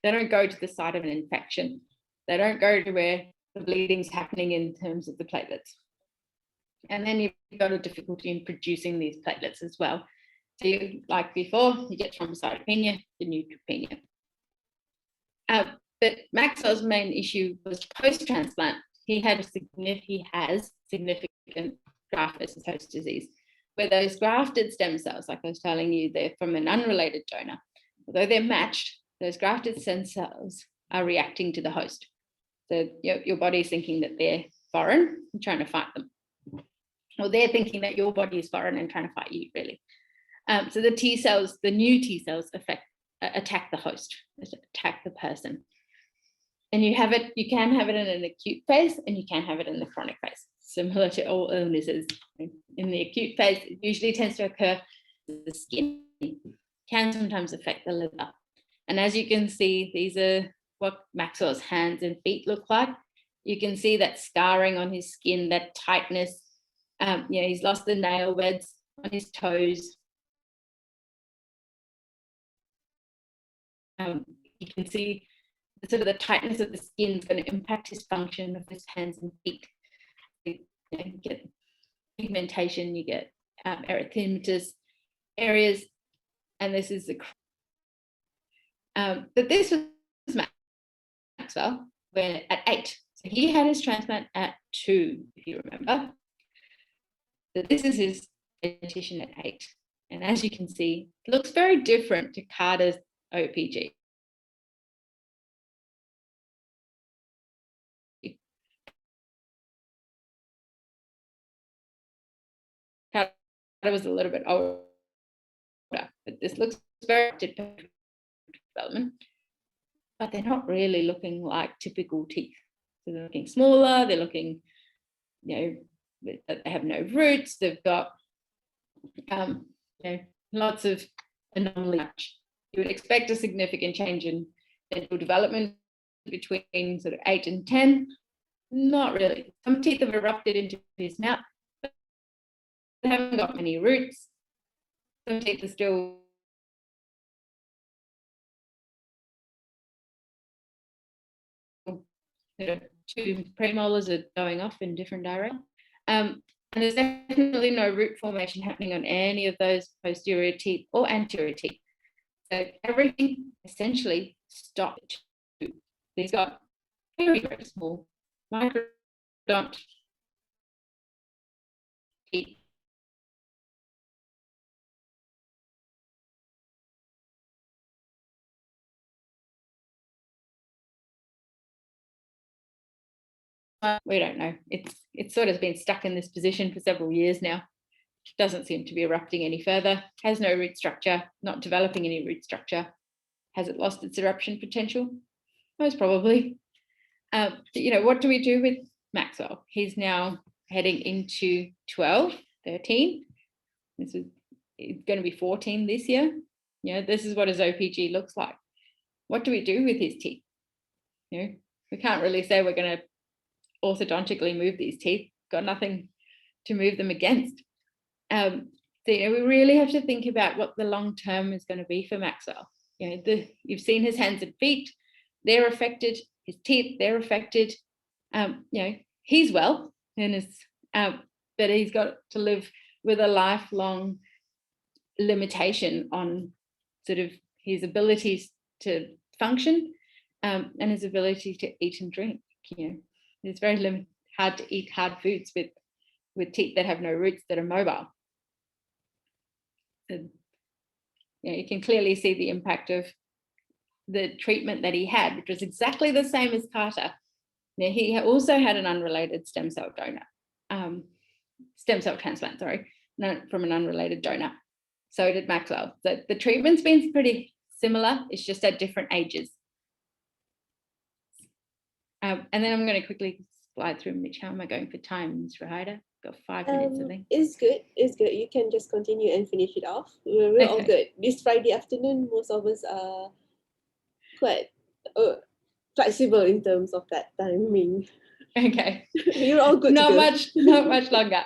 they don't go to the site of an infection. They don't go to where the bleeding's happening in terms of the platelets. And then you've got a difficulty in producing these platelets as well. So you, like before, you get thrombocytopenia, the neutropenia. But Maxwell's main issue was post-transplant. He has significant graft versus host disease, where those grafted stem cells, like I was telling you, they're from an unrelated donor. Although they're matched, those grafted stem cells are reacting to the host. So your body's thinking that they're foreign and trying to fight them. Or they're thinking that your body is foreign and trying to fight you, really. So the T cells, the new T cells attack the host, attack the person. And you can have it in an acute phase and you can have it in the chronic phase, similar to all illnesses. In the acute phase, it usually tends to occur in the skin, can sometimes affect the liver. And as you can see, these are what Maxwell's hands and feet look like. You can see that scarring on his skin, that tightness. He's lost the nail beds on his toes. You can see sort of the tightness of the skin is going to impact his function of his hands and feet. You get pigmentation, you get erythematous areas, and this is the. But this was Maxwell, where at 8. So he had his transplant at 2, if you remember. So this is his dentition at 8. And as you can see, it looks very different to Carter's OPG. Carter was a little bit older, but this looks very development, but they're not really looking like typical teeth. So they're looking smaller, they're looking, they have no roots, they've got lots of anomalies. You would expect a significant change in dental development between sort of 8 and 10. Not really. Some teeth have erupted into his mouth, but they haven't got many roots. Some teeth are still two premolars are going off in different directions. And there's definitely no root formation happening on any of those posterior teeth or anterior teeth. So everything essentially stopped. He's got very, very small microdont teeth. We don't know. It's sort of been stuck in this position for several years now. Doesn't seem to be erupting any further. Has no root structure, not developing any root structure. Has it lost its eruption potential? Most probably. What do we do with Maxwell? He's now heading into 12, 13. It's going to be 14 this year. This is what his OPG looks like. What do we do with his teeth? We can't really say we're going to orthodontically move these teeth. Got nothing to move them against. So we really have to think about what the long term is going to be for Maxwell. You've seen his hands and feet; they're affected. His teeth, they're affected. He's well, but he's got to live with a lifelong limitation on sort of his abilities to function and his ability to eat and drink. It's very hard to eat hard foods with teeth that have no roots, that are mobile. And, you can clearly see the impact of the treatment that he had, which was exactly the same as Carter. Now, he also had an unrelated stem cell transplant, from an unrelated donor. So did Maxwell. So the treatment's been pretty similar. It's just at different ages. And then I'm going to quickly slide through. Mitch, how am I going for time, Ms. Rahida? Got 5 minutes, I think. It's good. You can just continue and finish it off. We're all good. This Friday afternoon, most of us are quite flexible in terms of that timing. Okay. You're all good. Not much longer.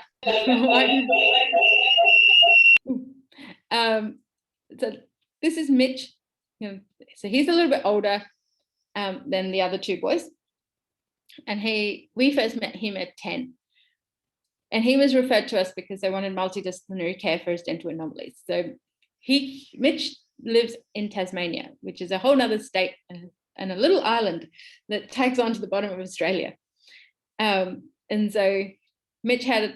So this is Mitch. So he's a little bit older than the other two boys. And we first met him at 10. And he was referred to us because they wanted multidisciplinary care for his dental anomalies. So Mitch lives in Tasmania, which is a whole nother state and a little island that tags onto the bottom of Australia. And so Mitch had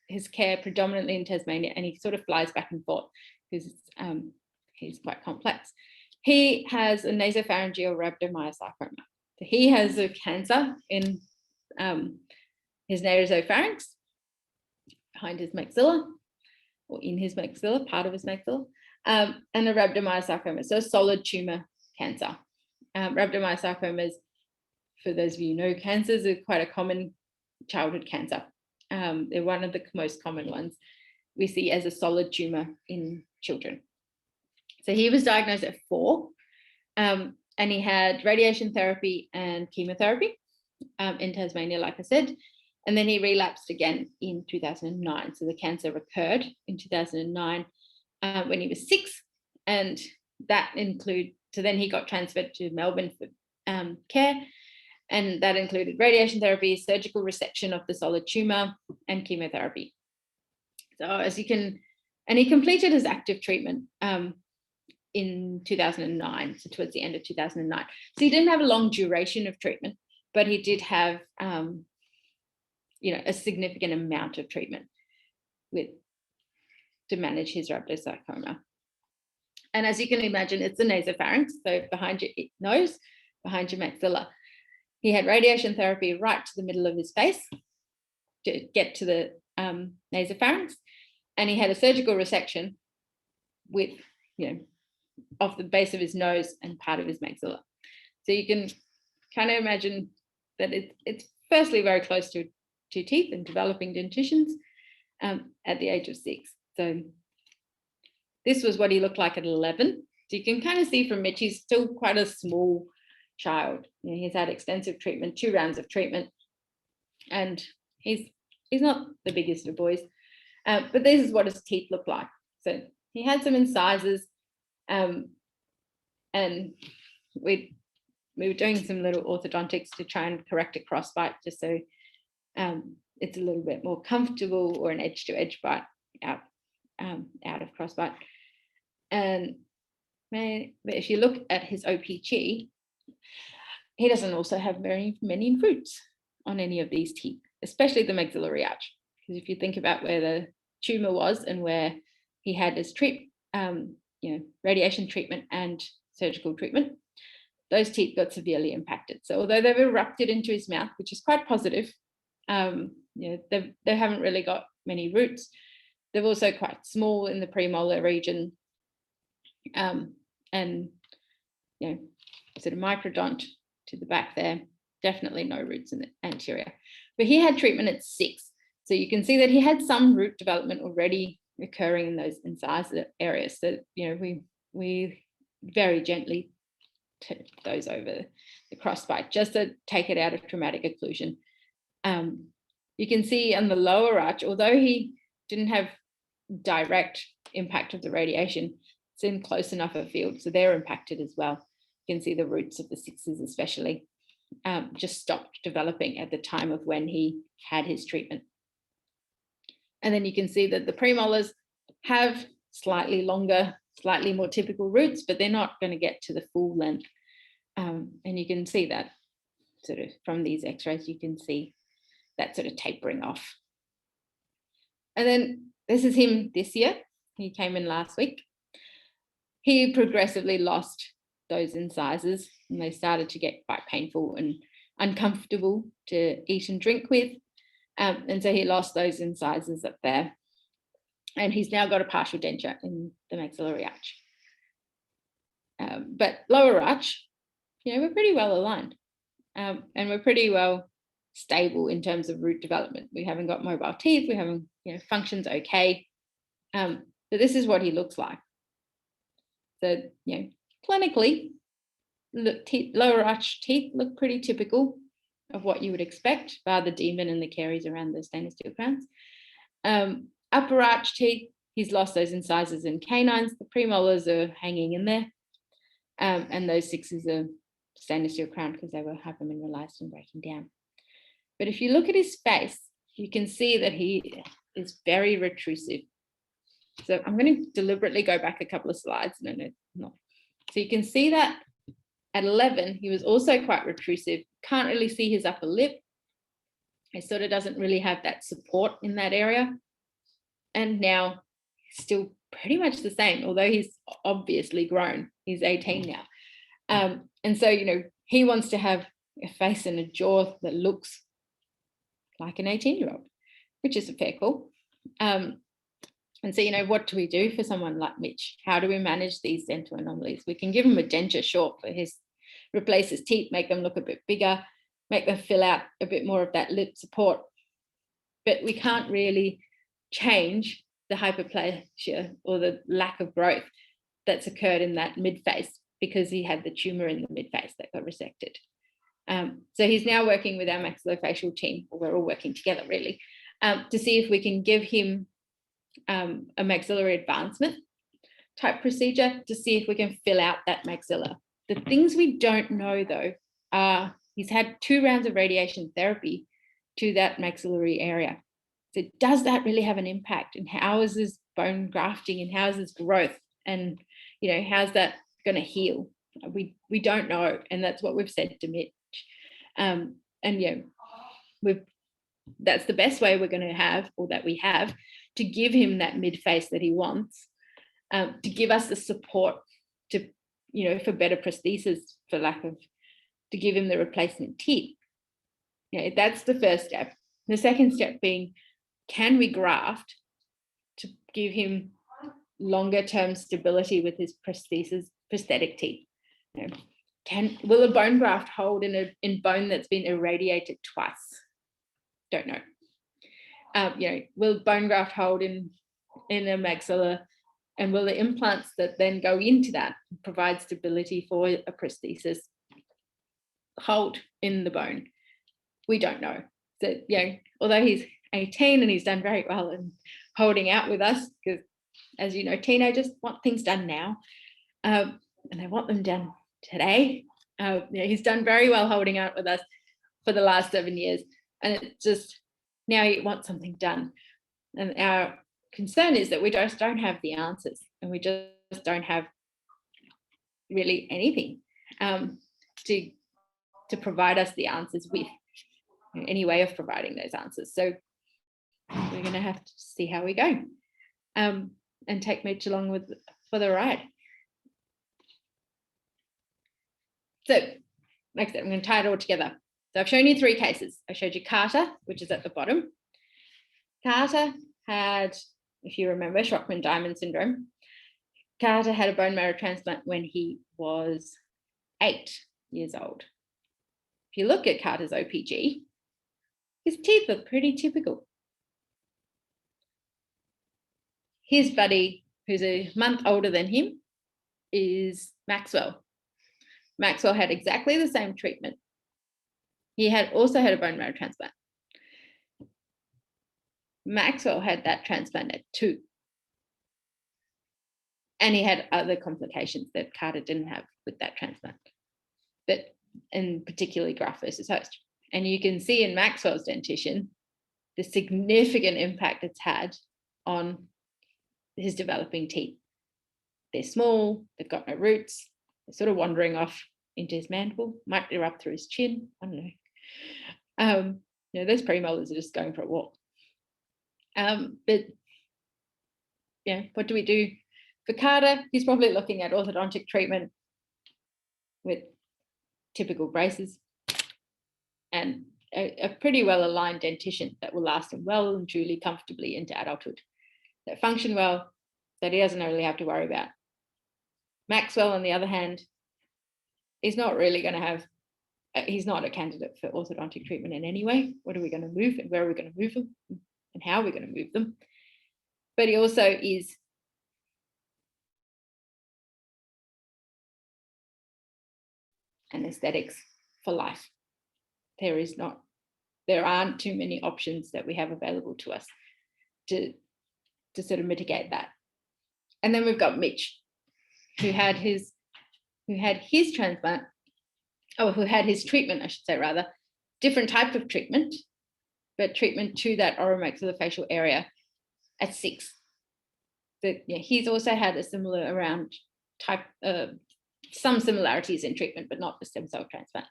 his care predominantly in Tasmania, and he sort of flies back and forth because he's quite complex. He has a nasopharyngeal rhabdomyosarcoma. So he has a cancer in his nasopharynx, behind his maxilla, or in his maxilla, part of his maxilla, and a rhabdomyosarcoma, so a solid tumor cancer. Rhabdomyosarcomas, for those of you who know cancers, are quite a common childhood cancer. They're one of the most common ones we see as a solid tumor in children. So he was diagnosed at 4, and he had radiation therapy and chemotherapy in Tasmania, like I said, and then he relapsed again in 2009. So the cancer recurred in 2009 when he was 6, and so then he got transferred to Melbourne for care, and that included radiation therapy, surgical resection of the solid tumor, and chemotherapy. So and he completed his active treatment in 2009, so towards the end of 2009. So he didn't have a long duration of treatment, but he did have a significant amount of treatment to manage his rhabdomyosarcoma. And as you can imagine, it's the nasopharynx, so behind your nose, behind your maxilla. He had radiation therapy right to the middle of his face to get to the nasopharynx, and he had a surgical resection with, off the base of his nose and part of his maxilla. So you can kind of imagine that it's firstly very close to teeth and developing dentitions at the age of 6. So this was what he looked like at 11. So you can kind of see from Mitch, he's still quite a small child. He's had extensive treatment, 2 rounds of treatment, and he's not the biggest of boys, but this is what his teeth look like. So he had some incisors, and we were doing some little orthodontics to try and correct a crossbite, just so it's a little bit more comfortable, or an edge-to-edge bite out of crossbite. And if you look at his OPG, he doesn't also have very many roots on any of these teeth, especially the maxillary arch. Because if you think about where the tumor was and where he had his radiation treatment and surgical treatment, those teeth got severely impacted. So although they've erupted into his mouth, which is quite positive, they haven't really got many roots. They're also quite small in the premolar region, and sort of microdont to the back there. Definitely no roots in the anterior. But he had treatment at 6, so you can see that he had some root development already occurring in those incisor areas. So we very gently tip those over the crossbite just to take it out of traumatic occlusion. You can see on the lower arch, although he didn't have direct impact of the radiation, it's in close enough a field, so they're impacted as well. You can see the roots of the 6s especially just stopped developing at the time of when he had his treatment. And then you can see that the premolars have slightly longer, slightly more typical roots, but they're not going to get to the full length. And you can see that sort of from these x-rays, you can see that sort of tapering off. And then this is him this year. He came in last week. He progressively lost those incisors, and they started to get quite painful and uncomfortable to eat and drink with. And so he lost those incisors up there. And he's now got a partial denture in the maxillary arch. But lower arch, we're pretty well aligned. And we're pretty well stable in terms of root development. We haven't got mobile teeth, we haven't, functions okay. But this is what he looks like. So, clinically, lower arch teeth look pretty typical of what you would expect, bar the demon and the caries around the stainless steel crowns. Upper arch teeth, he's lost those incisors in canines. The premolars are hanging in there. And those 6s are stainless steel crown because they were hypermineralized and breaking down. But if you look at his face, you can see that he is very retrusive. So I'm going to deliberately go back a couple of slides. No. So you can see that at 11, he was also quite retrusive. Can't really see his upper lip. He sort of doesn't really have that support in that area. And now he's still pretty much the same, although he's obviously grown. He's 18 now. And so, he wants to have a face and a jaw that looks like an 18-year-old, which is a fair call. And so, what do we do for someone like Mitch? How do we manage these dental anomalies? We can give him a denture short for replace his teeth, make them look a bit bigger, make them fill out a bit more of that lip support. But we can't really change the hyperplasia or the lack of growth that's occurred in that midface because he had the tumor in the midface that got resected. So he's now working with our maxillofacial team, or we're all working together really, to see if we can give him a maxillary advancement type procedure to see if we can fill out that maxilla. The things we don't know though are he's had 2 rounds of radiation therapy to that maxillary area. So does that really have an impact? And how is this bone grafting and how is this growth? And how's that going to heal? We don't know, and that's what we've said to Mitch. That's the best way we're going to have, or that we have, to give him that mid-face that he wants, to give us the support to, for better prosthesis, to give him the replacement teeth. That's the first step. The second step being, can we graft to give him longer term stability with his prosthetic teeth? Will a bone graft hold in bone that's been irradiated twice? Don't know. Will bone graft hold in a maxilla, and will the implants that then go into that provide stability for a prosthesis hold in the bone? We don't know. So although he's 18 and he's done very well in holding out with us, because as you know, teenagers want things done now, and they want them done today. He's done very well holding out with us for the last 7 years, and it's just now he wants something done. And our concern is that we just don't have the answers, and we just don't have really anything to provide us the answers with, any way of providing those answers. So we're going to have to see how we go, and take Mitch along for the ride. So next, I'm going to tie it all together. So I've shown you 3 cases. I showed you Carter, which is at the bottom. Carter had, if you remember, Shockman diamond syndrome. Carter had a bone marrow transplant when he was 8 years old. If you look at Carter's OPG, his teeth are pretty typical. His buddy, who's a month older than him, is Maxwell. Maxwell had exactly the same treatment. He had also had a bone marrow transplant. Maxwell had that transplant at 2. And he had other complications that Carter didn't have with that transplant, and particularly graft versus host. And you can see in Maxwell's dentition the significant impact it's had on his developing teeth. They're small, they've got no roots, they're sort of wandering off into his mandible, might be up through his chin, I don't know. Those premolars are just going for a walk. But what do we do for Carter? He's probably looking at orthodontic treatment with typical braces and a pretty well aligned dentition that will last him well and truly comfortably into adulthood, that function well, that he doesn't really have to worry about. Maxwell, on the other hand, is not really going to have, he's not a candidate for orthodontic treatment in any way. What are we going to move, and where are we going to move them, and how are we going to move them? But he also is anesthetics for life. There aren't too many options that we have available to us to to sort of mitigate that. And then we've got Mitch, who had his transplant, who had his treatment, I should say, rather, different type of treatment, but treatment to that oromaxillofacial area at 6. But yeah, he's also had a similar around type, some similarities in treatment, but not the stem cell transplant.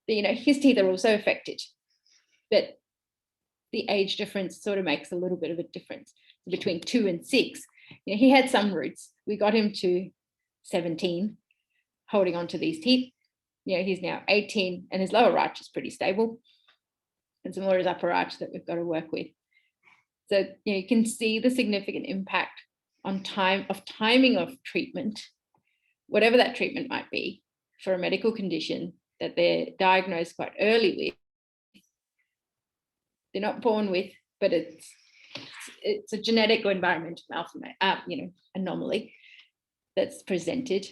But, his teeth are also affected, but the age difference sort of makes a little bit of a difference between 2 and 6. He had some roots. We got him to 17, holding on to these teeth. He's now 18, and his lower arch is pretty stable, and some more his upper arch that we've got to work with. So you can see the significant impact on timing of treatment, whatever that treatment might be, for a medical condition that they're diagnosed quite early with. They're not born with, but it's a genetic or environmental anomaly that's presented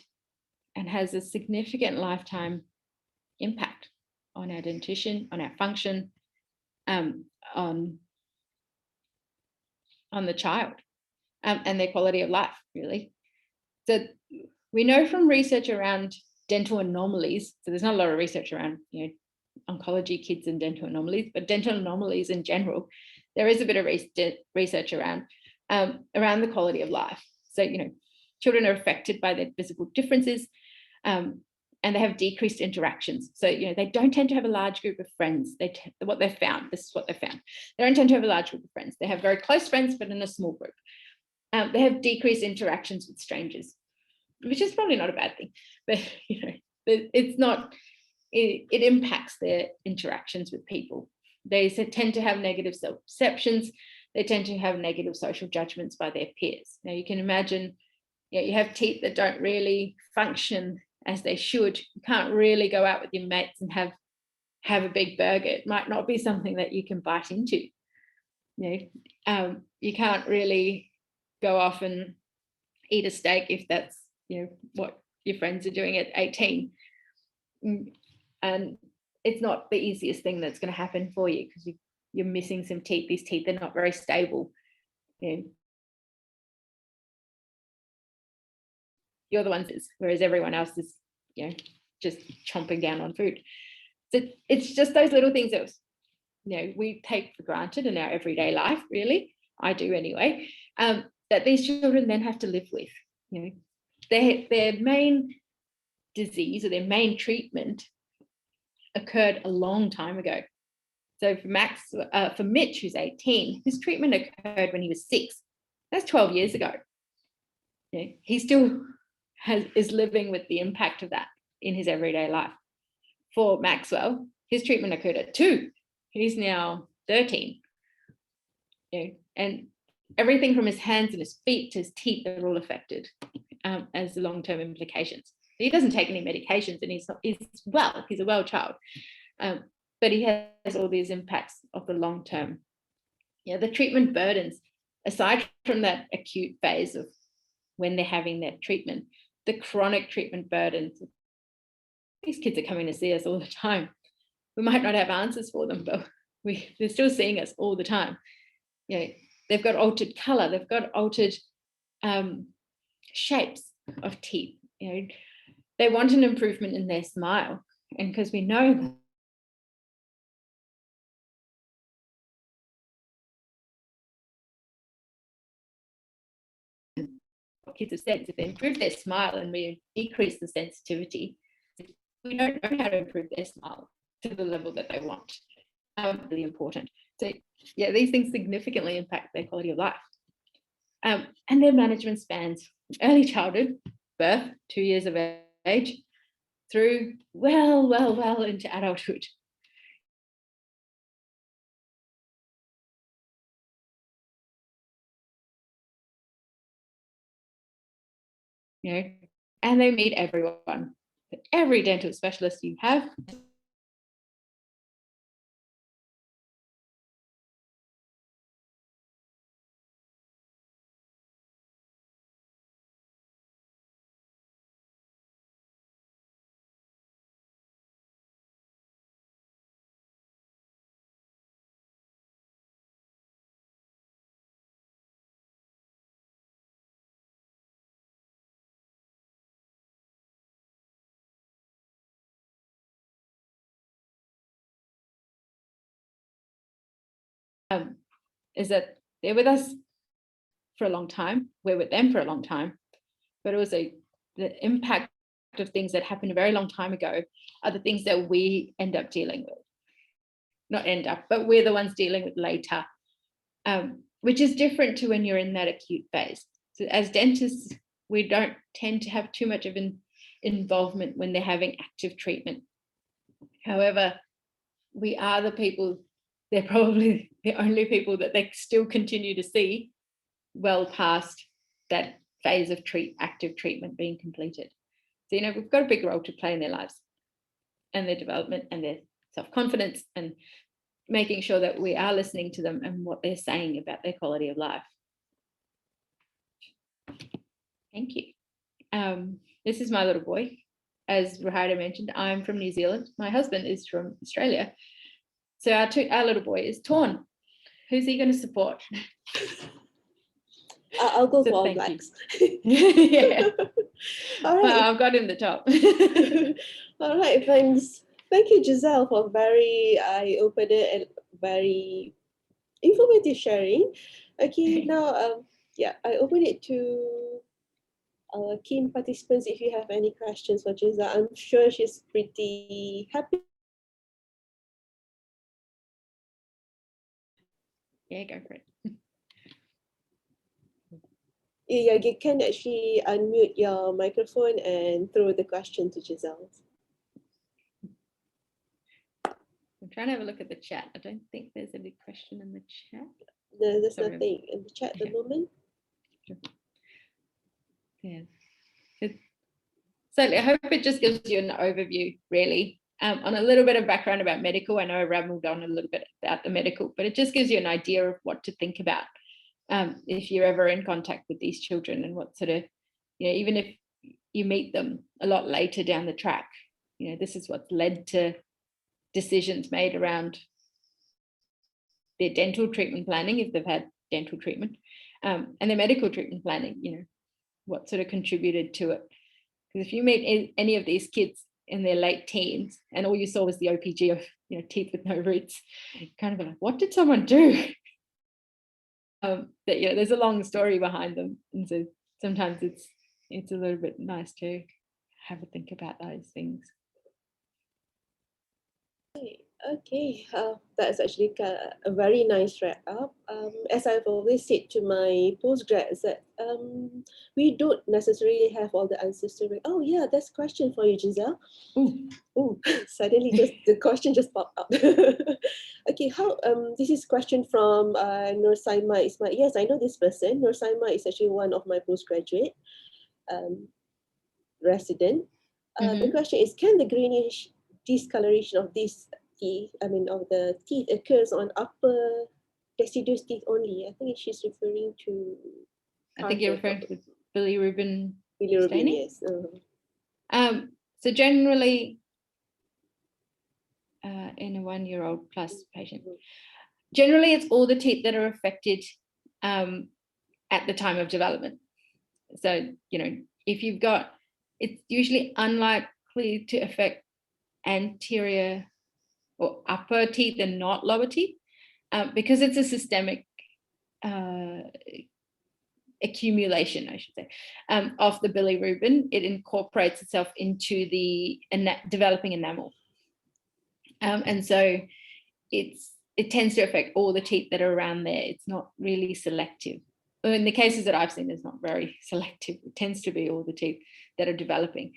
and has a significant lifetime impact on our dentition, on our function, on the child, and their quality of life, really. So we know from research around dental anomalies, so there's not a lot of research around oncology kids and dental anomalies, but dental anomalies in general, there is a bit of research around the quality of life. So children are affected by their physical differences, and they have decreased interactions. So they don't tend to have a large group of friends. This is what they found. They don't tend to have a large group of friends. They have very close friends, but in a small group. They have decreased interactions with strangers, which is probably not a bad thing, but it's not. It impacts their interactions with people. They tend to have negative self-perceptions. They tend to have negative social judgments by their peers. Now you can imagine, you have teeth that don't really function as they should. You can't really go out with your mates and have a big burger. It might not be something that you can bite into. You can't really go off and eat a steak if that's what your friends are doing at 18. And it's not the easiest thing that's going to happen for you, because you're missing some teeth. These teeth are not very stable. You're the ones, whereas everyone else is just chomping down on food. So it's just those little things that we take for granted in our everyday life, really. I do anyway, that these children then have to live with. Their main disease or their main treatment occurred a long time ago. So for Mitch, who's 18, his treatment occurred when he was 6. That's 12 years ago. He still is living with the impact of that in his everyday life. For Maxwell, his treatment occurred at 2. He's now 13. And everything from his hands and his feet to his teeth are all affected as the long-term implications. He doesn't take any medications, and he's a well child, but he has all these impacts of the long term. The treatment burdens, aside from that acute phase of when they're having their treatment, the chronic treatment burdens. These kids are coming to see us all the time. We might not have answers for them, but they're still seeing us all the time. They've got altered color, they've got altered shapes of teeth. They want an improvement in their smile, and because we know what kids have said, if they improve their smile and we decrease the sensitivity, we don't know how to improve their smile to the level that they want. Really important. So these things significantly impact their quality of life. And their management spans early childhood, birth, 2 years of age, through well into adulthood. And they meet everyone. Every dental specialist you have is that they're with us for a long time, we're with them for a long time, but also the impact of things that happened a very long time ago are the things that we end up dealing with. Not end up, but we're the ones dealing with later, which is different to when you're in that acute phase. So as dentists, we don't tend to have too much of an involvement when they're having active treatment. However, we are the people, they're probably the only people that they still continue to see well past that phase of active treatment being completed. So, we've got a big role to play in their lives and their development and their self-confidence, and making sure that we are listening to them and what they're saying about their quality of life. Thank you. This is my little boy. As Rahida mentioned, I'm from New Zealand. My husband is from Australia. So our little boy is torn. Who's he going to support? I'll go for All Blacks. Yeah. All right. Well, I've got him the top. All right, thanks. Thank you, Giselle, for very eye-opener and very informative sharing. Okay, now, I open it to our keen participants. If you have any questions for Giselle, I'm sure she's pretty happy. Yeah, go for it. Yeah, you can actually unmute your microphone and throw the question to Giselle. I'm trying to have a look at the chat. I don't think there's any question in the chat. There's nothing in the chat at the moment. Yeah. So I hope it just gives you an overview, really, on a little bit of background about medical. I know I rambled on a little bit about the medical, but it just gives you an idea of what to think about if you're ever in contact with these children, and what sort of, even if you meet them a lot later down the track, this is what's led to decisions made around their dental treatment planning, if they've had dental treatment, and their medical treatment planning, what sort of contributed to it. Because if you meet any of these kids in their late teens and all you saw was the OPG of teeth with no roots, kind of like, what did someone do? There's a long story behind them, and so sometimes it's a little bit nice to have a think about those things. Okay, that's actually a very nice wrap up. As I've always said to my postgrads, that we don't necessarily have all the answers to it. Oh yeah, that's a question for you, Giselle. Oh, suddenly the question just popped up. Okay, this is a question from Nursaima Ismail. Yes, I know this person. Nursaima is actually one of my postgraduate resident. The question is, can the greenish discoloration of these of the teeth occurs on upper deciduous teeth only? I think she's referring to. I think you're referring to bilirubin staining. Yes. So generally, in a 1-year-old plus patient, generally it's all the teeth that are affected at the time of development. So if you've got, it's usually unlikely to affect anterior or upper teeth and not lower teeth, because it's a systemic accumulation, I should say, of the bilirubin. It incorporates itself into the developing enamel, and so it tends to affect all the teeth that are around there. It's not really selective. Well, in the cases that I've seen, it's not very selective. It tends to be all the teeth that are developing.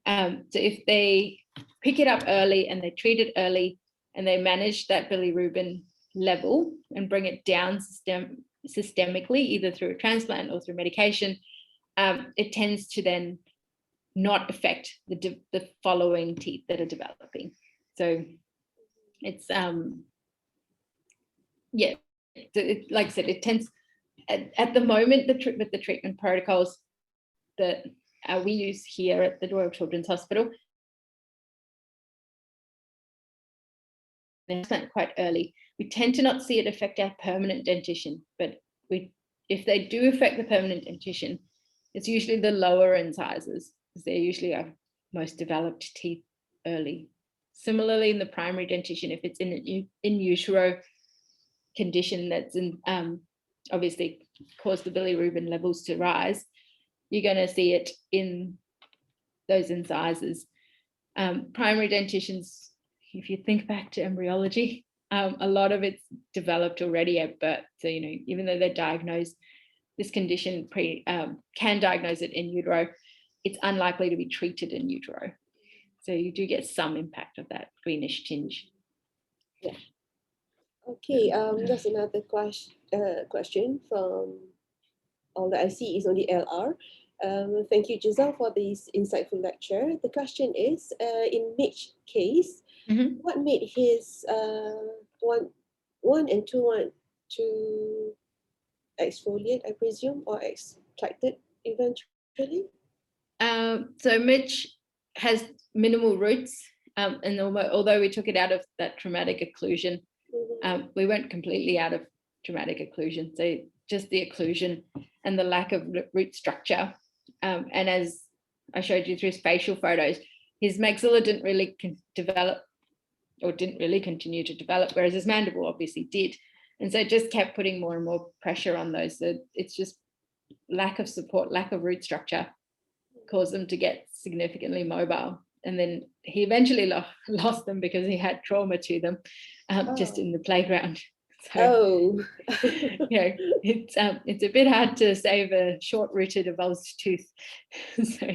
So if they pick it up early and they treat it early and they manage that bilirubin level and bring it down systemically, either through a transplant or through medication, it tends to then not affect the following teeth that are developing. So it's like I said, it tends at the moment with the treatment protocols that we use here at the Royal Children's Hospital, quite early. We tend to not see it affect our permanent dentition, but if they do affect the permanent dentition, it's usually the lower incisors, because they're usually our most developed teeth early. Similarly, in the primary dentition, if it's in utero, condition that's obviously caused the bilirubin levels to rise, you're going to see it in those incisors. Primary dentitions, if you think back to embryology, a lot of it's developed already at birth. So, even though they're diagnosed, this condition can diagnose it in utero, it's unlikely to be treated in utero. So you do get some impact of that greenish tinge. Yeah. Okay, there's another question from all that I see is only LR. Thank you, Giselle, for this insightful lecture. The question is, in Mitch's case, what made his 1 and 2 want to exfoliate, I presume, or extracted eventually? So Mitch has minimal roots, and although we took it out of that traumatic occlusion, we weren't completely out of traumatic occlusion. So just the occlusion and the lack of root structure. And as I showed you through spatial photos, his maxilla didn't really develop, or didn't really continue to develop, whereas his mandible obviously did. And so it just kept putting more and more pressure on those. So it's just lack of support, lack of root structure caused them to get significantly mobile. And then he eventually lost them because he had trauma to them just in the playground. So, it's a bit hard to save a short-rooted avulsed tooth. So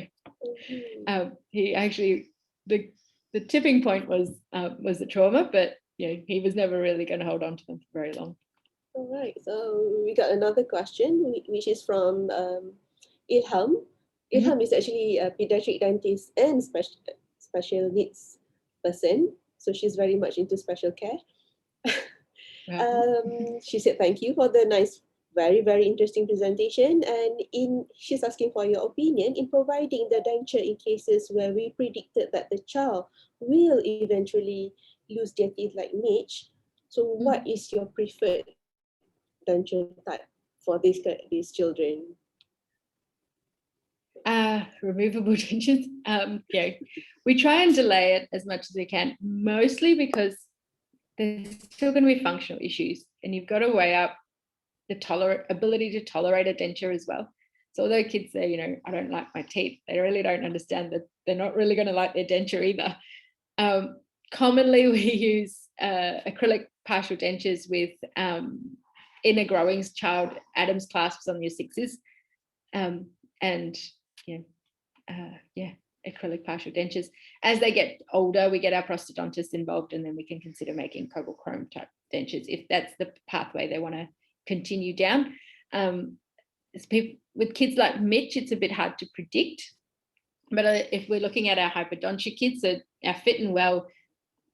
he actually, the tipping point was the trauma, but he was never really going to hold on to them for very long. All right, so we got another question, which is from Ilham. Ilham is actually a pediatric dentist and special needs person, so she's very much into special care. She said thank you for the nice, very, very interesting presentation, and she's asking for your opinion in providing the denture in cases where we predicted that the child will eventually lose their teeth like Mitch. So what is your preferred denture type for these children? Removable dentures. We try and delay it as much as we can, mostly because there's still going to be functional issues, and you've got to weigh up the ability to tolerate a denture as well. So although kids say, I don't like my teeth, they really don't understand that they're not really going to like their denture either. Commonly we use acrylic partial dentures with in a growing child Adams clasps on your 6s, and acrylic partial dentures. As they get older, we get our prosthodontists involved, and then we can consider making cobalt chrome type dentures if that's the pathway they want to continue down. With kids like Mitch, it's a bit hard to predict, but if we're looking at our hypodontia kids, so our fit and well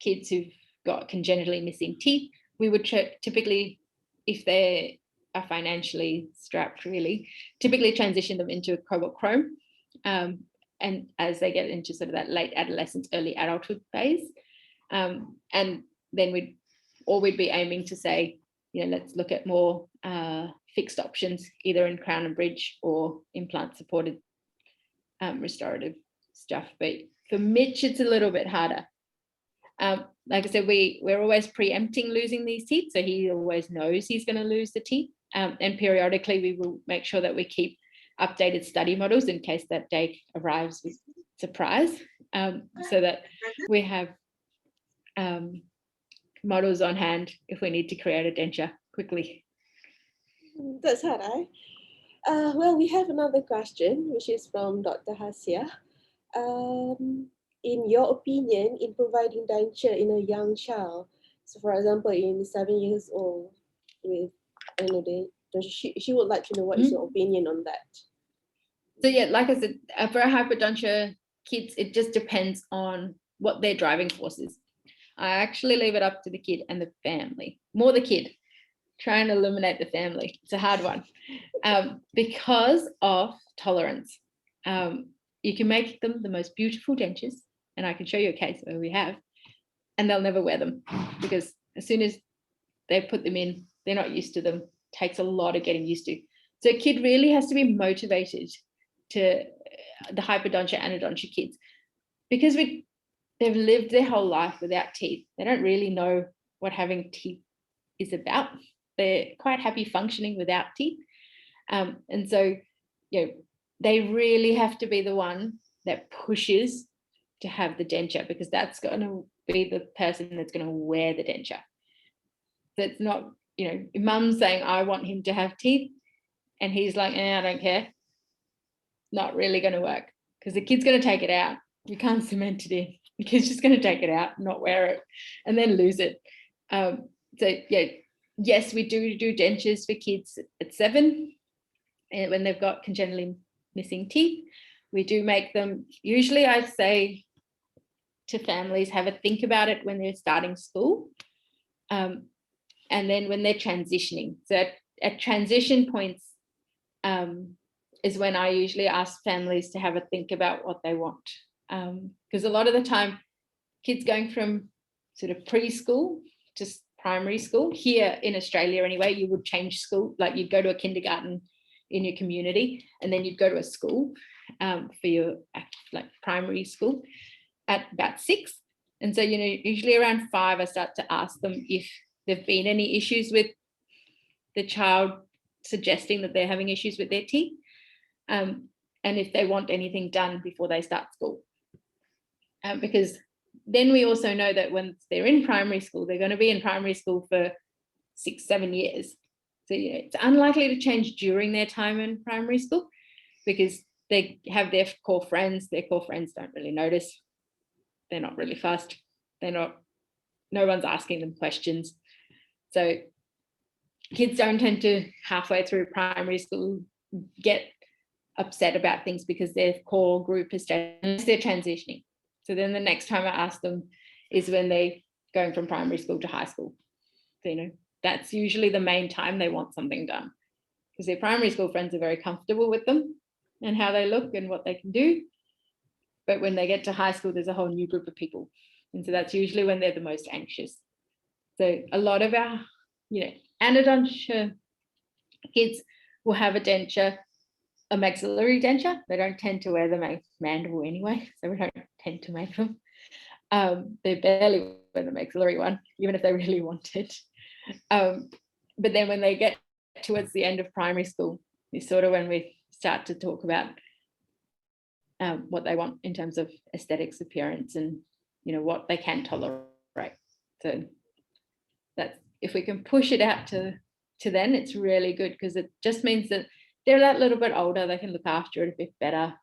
kids who've got congenitally missing teeth, we would typically, if they are financially strapped, really, typically transition them into a cobalt chrome, and as they get into sort of that late adolescence, early adulthood phase, and then we'd be aiming to say, let's look at more fixed options, either in crown and bridge or implant supported restorative stuff. But for Mitch, it's a little bit harder. Like I said, we're always preempting losing these teeth, so he always knows he's going to lose the teeth, and periodically we will make sure that we keep updated study models in case that day arrives with surprise, so that we have models on hand if we need to create a denture quickly. That's hard, eh? Well, we have another question, which is from Dr. Hasia. In your opinion, in providing denture in a young child, so for example, in 7 years old, with she would like to know what is your opinion on that. So like I said, for a hypodontia kids, it just depends on what their driving force is. I actually leave it up to the kid and the family, more the kid. Try and eliminate the family. It's a hard one because of tolerance. You can make them the most beautiful dentures, and I can show you a case where we have, and they'll never wear them because as soon as they put them in, they're not used to them. It takes a lot of getting used to. So a kid really has to be motivated to the hypodontia, anodontia kids, because they've lived their whole life without teeth. They don't really know what having teeth is about. they're quite happy functioning without teeth. And so, they really have to be the one that pushes to have the denture, because that's going to be the person that's going to wear the denture. So it's not, mum's saying, I want him to have teeth, and he's like, I don't care. Not really going to work, because the kid's going to take it out. You can't cement it in. The kid's just going to take it out, not wear it, and then lose it. Yes, we do dentures for kids at 7, and when they've got congenitally missing teeth. We do make them, usually I say to families, have a think about it when they're starting school, and then when they're transitioning. So at transition points is when I usually ask families to have a think about what they want, because a lot of the time kids going from sort of preschool to primary school, here in Australia anyway, you would change school, like you'd go to a kindergarten in your community, and then you'd go to a school for your primary school at about 6. And so, usually around 5, I start to ask them if there've been any issues with the child suggesting that they're having issues with their teeth, and if they want anything done before they start school. Because then we also know that when they're in primary school, they're going to be in primary school for 6-7 years. So it's unlikely to change during their time in primary school, because they have their core friends. Their core friends don't really notice. They're not really fussed. No one's asking them questions. So kids don't tend to, halfway through primary school, get upset about things because their core group is staying, unless they're transitioning. So then the next time I ask them is when they're going from primary school to high school. So, that's usually the main time they want something done, because their primary school friends are very comfortable with them and how they look and what they can do. But when they get to high school, there's a whole new group of people. And so that's usually when they're the most anxious. So a lot of our, anodontia kids will have a denture, a maxillary denture. They don't tend to wear the mandible anyway, so we don't tend to make them. They barely wear the maxillary one, even if they really want it. But then when they get towards the end of primary school is sort of when we start to talk about what they want in terms of aesthetics, appearance, and what they can tolerate. So that's, if we can push it out to then, it's really good, because it just means that they're that little bit older, they can look after it a bit better,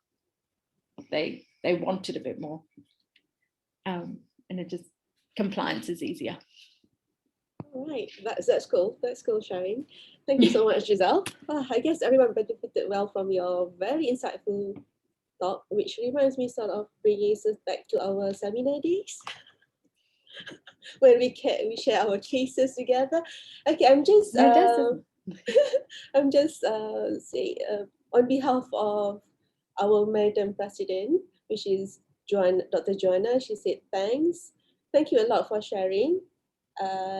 they want it a bit more, and it just, compliance is easier. All right, that's cool. That's cool, Sharon. Thank you so much, Giselle. I guess everyone benefited well from your very insightful talk, which reminds me sort of bringing us back to our seminar days when we share our cases together. Okay, I'm just on behalf of our Madam President, which is Dr. Joanna. She said thanks. Thank you a lot for sharing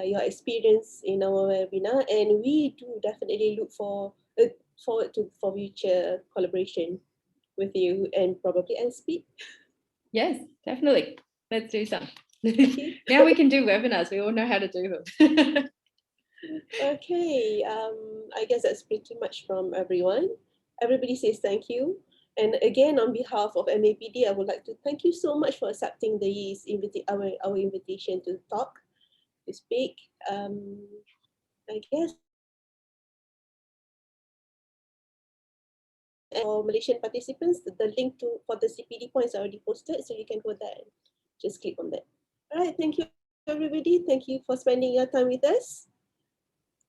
your experience in our webinar, and we do definitely look forward to future collaboration with you and probably NSpeak. Yes, definitely. Let's do some. Now we can do webinars. We all know how to do them. Okay, I guess that's pretty much from everyone. Everybody says thank you. And again, on behalf of MAPD, I would like to thank you so much for accepting our invitation to talk, to speak. I guess for Malaysian participants, the link for the CPD points are already posted, so you can go there and just click on that. All right, thank you everybody. Thank you for spending your time with us.